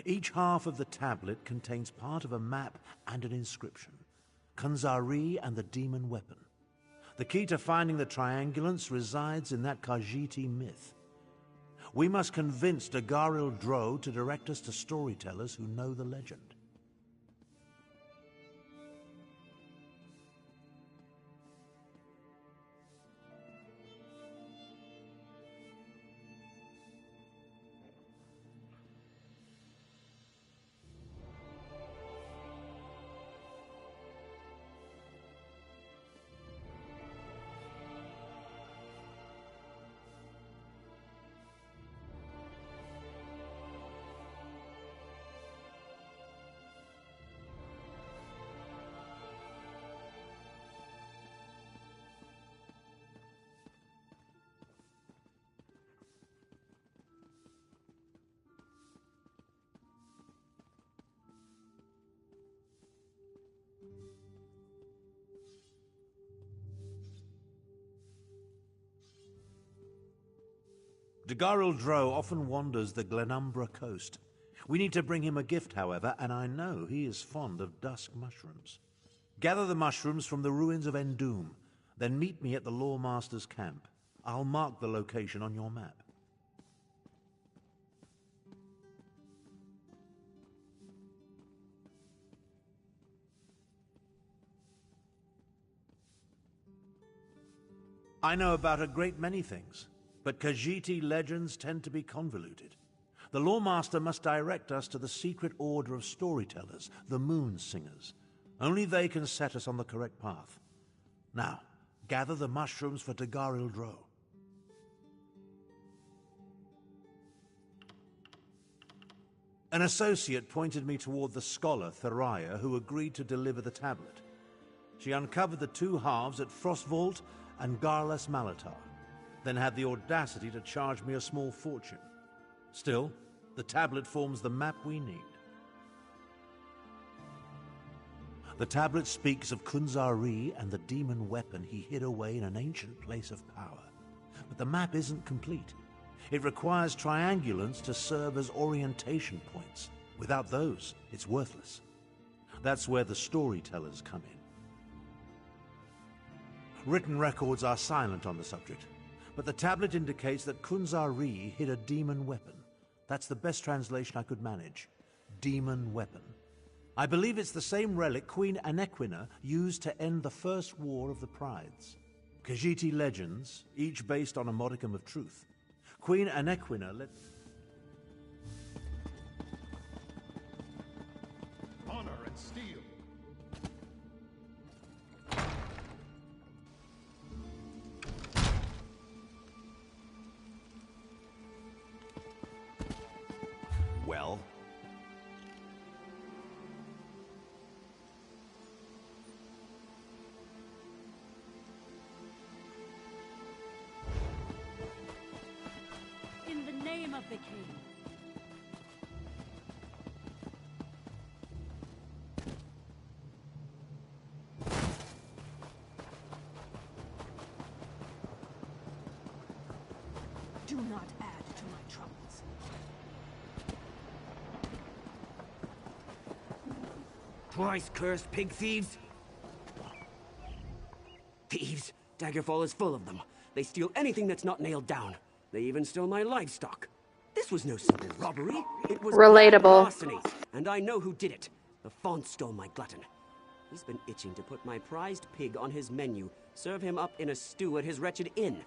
Each half of the tablet contains part of a map and an inscription. Khanzari and the demon weapon. The key to finding the triangulants resides in that Khajiiti myth. We must convince Dagoril Dro to direct us to storytellers who know the legend. Dagoril Dro often wanders the Glenumbra coast. We need to bring him a gift, however, and I know he is fond of dusk mushrooms. Gather the mushrooms from the ruins of Endoom, then meet me at the Lawmaster's camp. I'll mark the location on your map. I know about a great many things, but Khajiit legends tend to be convoluted. The Lawmaster must direct us to the secret order of storytellers, the Moon Singers. Only they can set us on the correct path. Now, gather the mushrooms for Dagoril Dro. An associate pointed me toward the scholar, Theriah, who agreed to deliver the tablet. She uncovered the two halves at Frostvault and Garlas Malatar, then had the audacity to charge me a small fortune. Still, the tablet forms the map we need. The tablet speaks of Kunzari and the demon weapon he hid away in an ancient place of power. But the map isn't complete. It requires triangulants to serve as orientation points. Without those, it's worthless. That's where the storytellers come in. Written records are silent on the subject, but the tablet indicates that Kunzari hid a demon weapon. That's the best translation I could manage. Demon weapon. I believe it's the same relic Queen Anequina used to end the First War of the Prides. Khajiit legends, each based on a modicum of truth. Queen Anequina let... Honor and steel. Well? In the name of the king. Do not add to my troubles. Twice cursed pig thieves! Thieves! Daggerfall is full of them. They steal anything that's not nailed down. They even stole my livestock. This was no simple robbery. It was Relatable. larceny, and I know who did it. The Font stole my glutton. He's been itching to put my prized pig on his menu, serve him up in a stew at his wretched inn.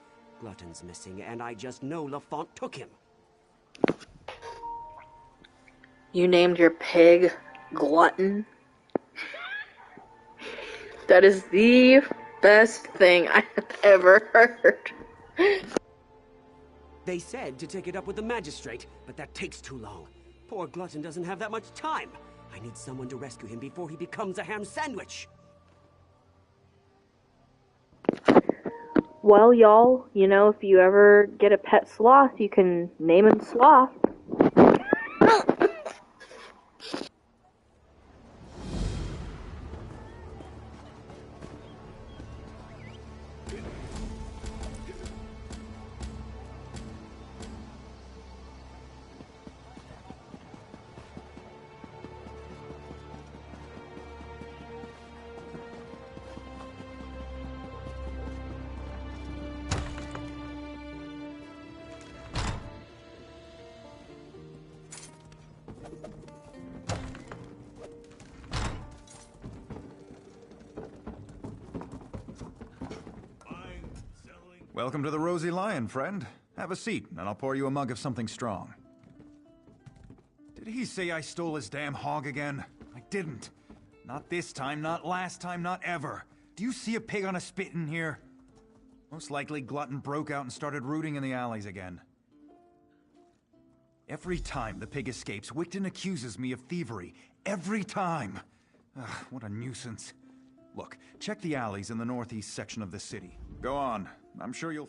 Glutton's missing, and I just know Lafont took him. You named your pig Glutton? That is the best thing I have ever heard. They said to take it up with the magistrate, but that takes too long. Poor Glutton doesn't have that much time. I need someone to rescue him before he becomes a ham sandwich. Well, y'all, you know, if you ever get a pet sloth, you can name him Sloth. Welcome to the Rosy Lion, friend. Have a seat, and I'll pour you a mug of something strong. Did he say I stole his damn hog again? I didn't. Not this time, not last time, not ever. Do you see a pig on a spit in here? Most likely Glutton broke out and started rooting in the alleys again. Every time the pig escapes, Wigton accuses me of thievery. Every time! Ugh, what a nuisance. Look, check the alleys in the northeast section of the city. Go on. I'm sure you'll...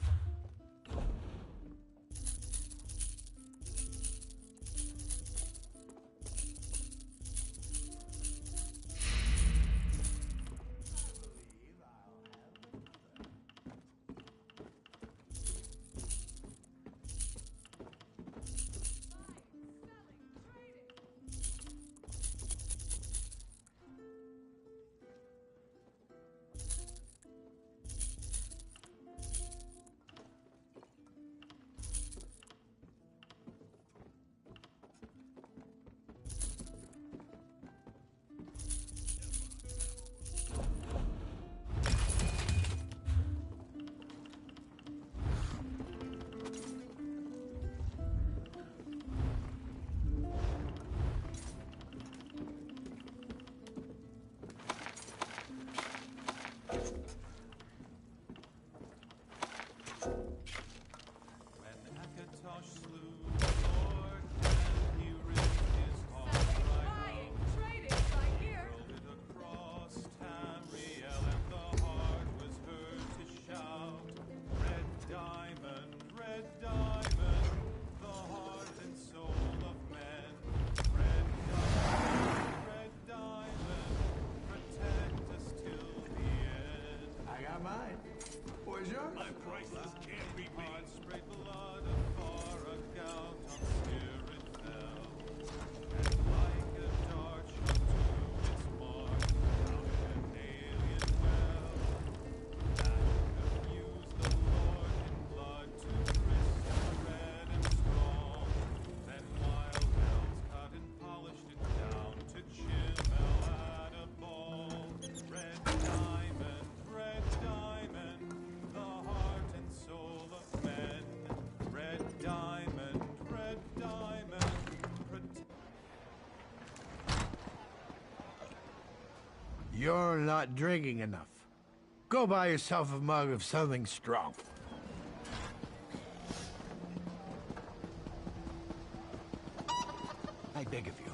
You're not drinking enough. Go buy yourself a mug of something strong. I beg of you.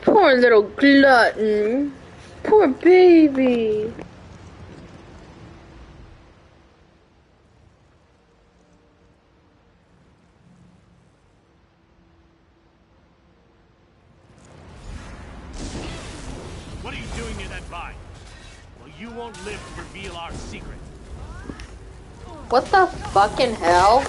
Poor little glutton. Poor baby. What are you doing near that vine? Well, you won't live to reveal our secret. What the fucking hell?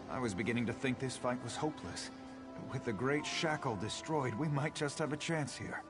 I was beginning to think this fight was hopeless. But with the Great Shackle destroyed, we might just have a chance here.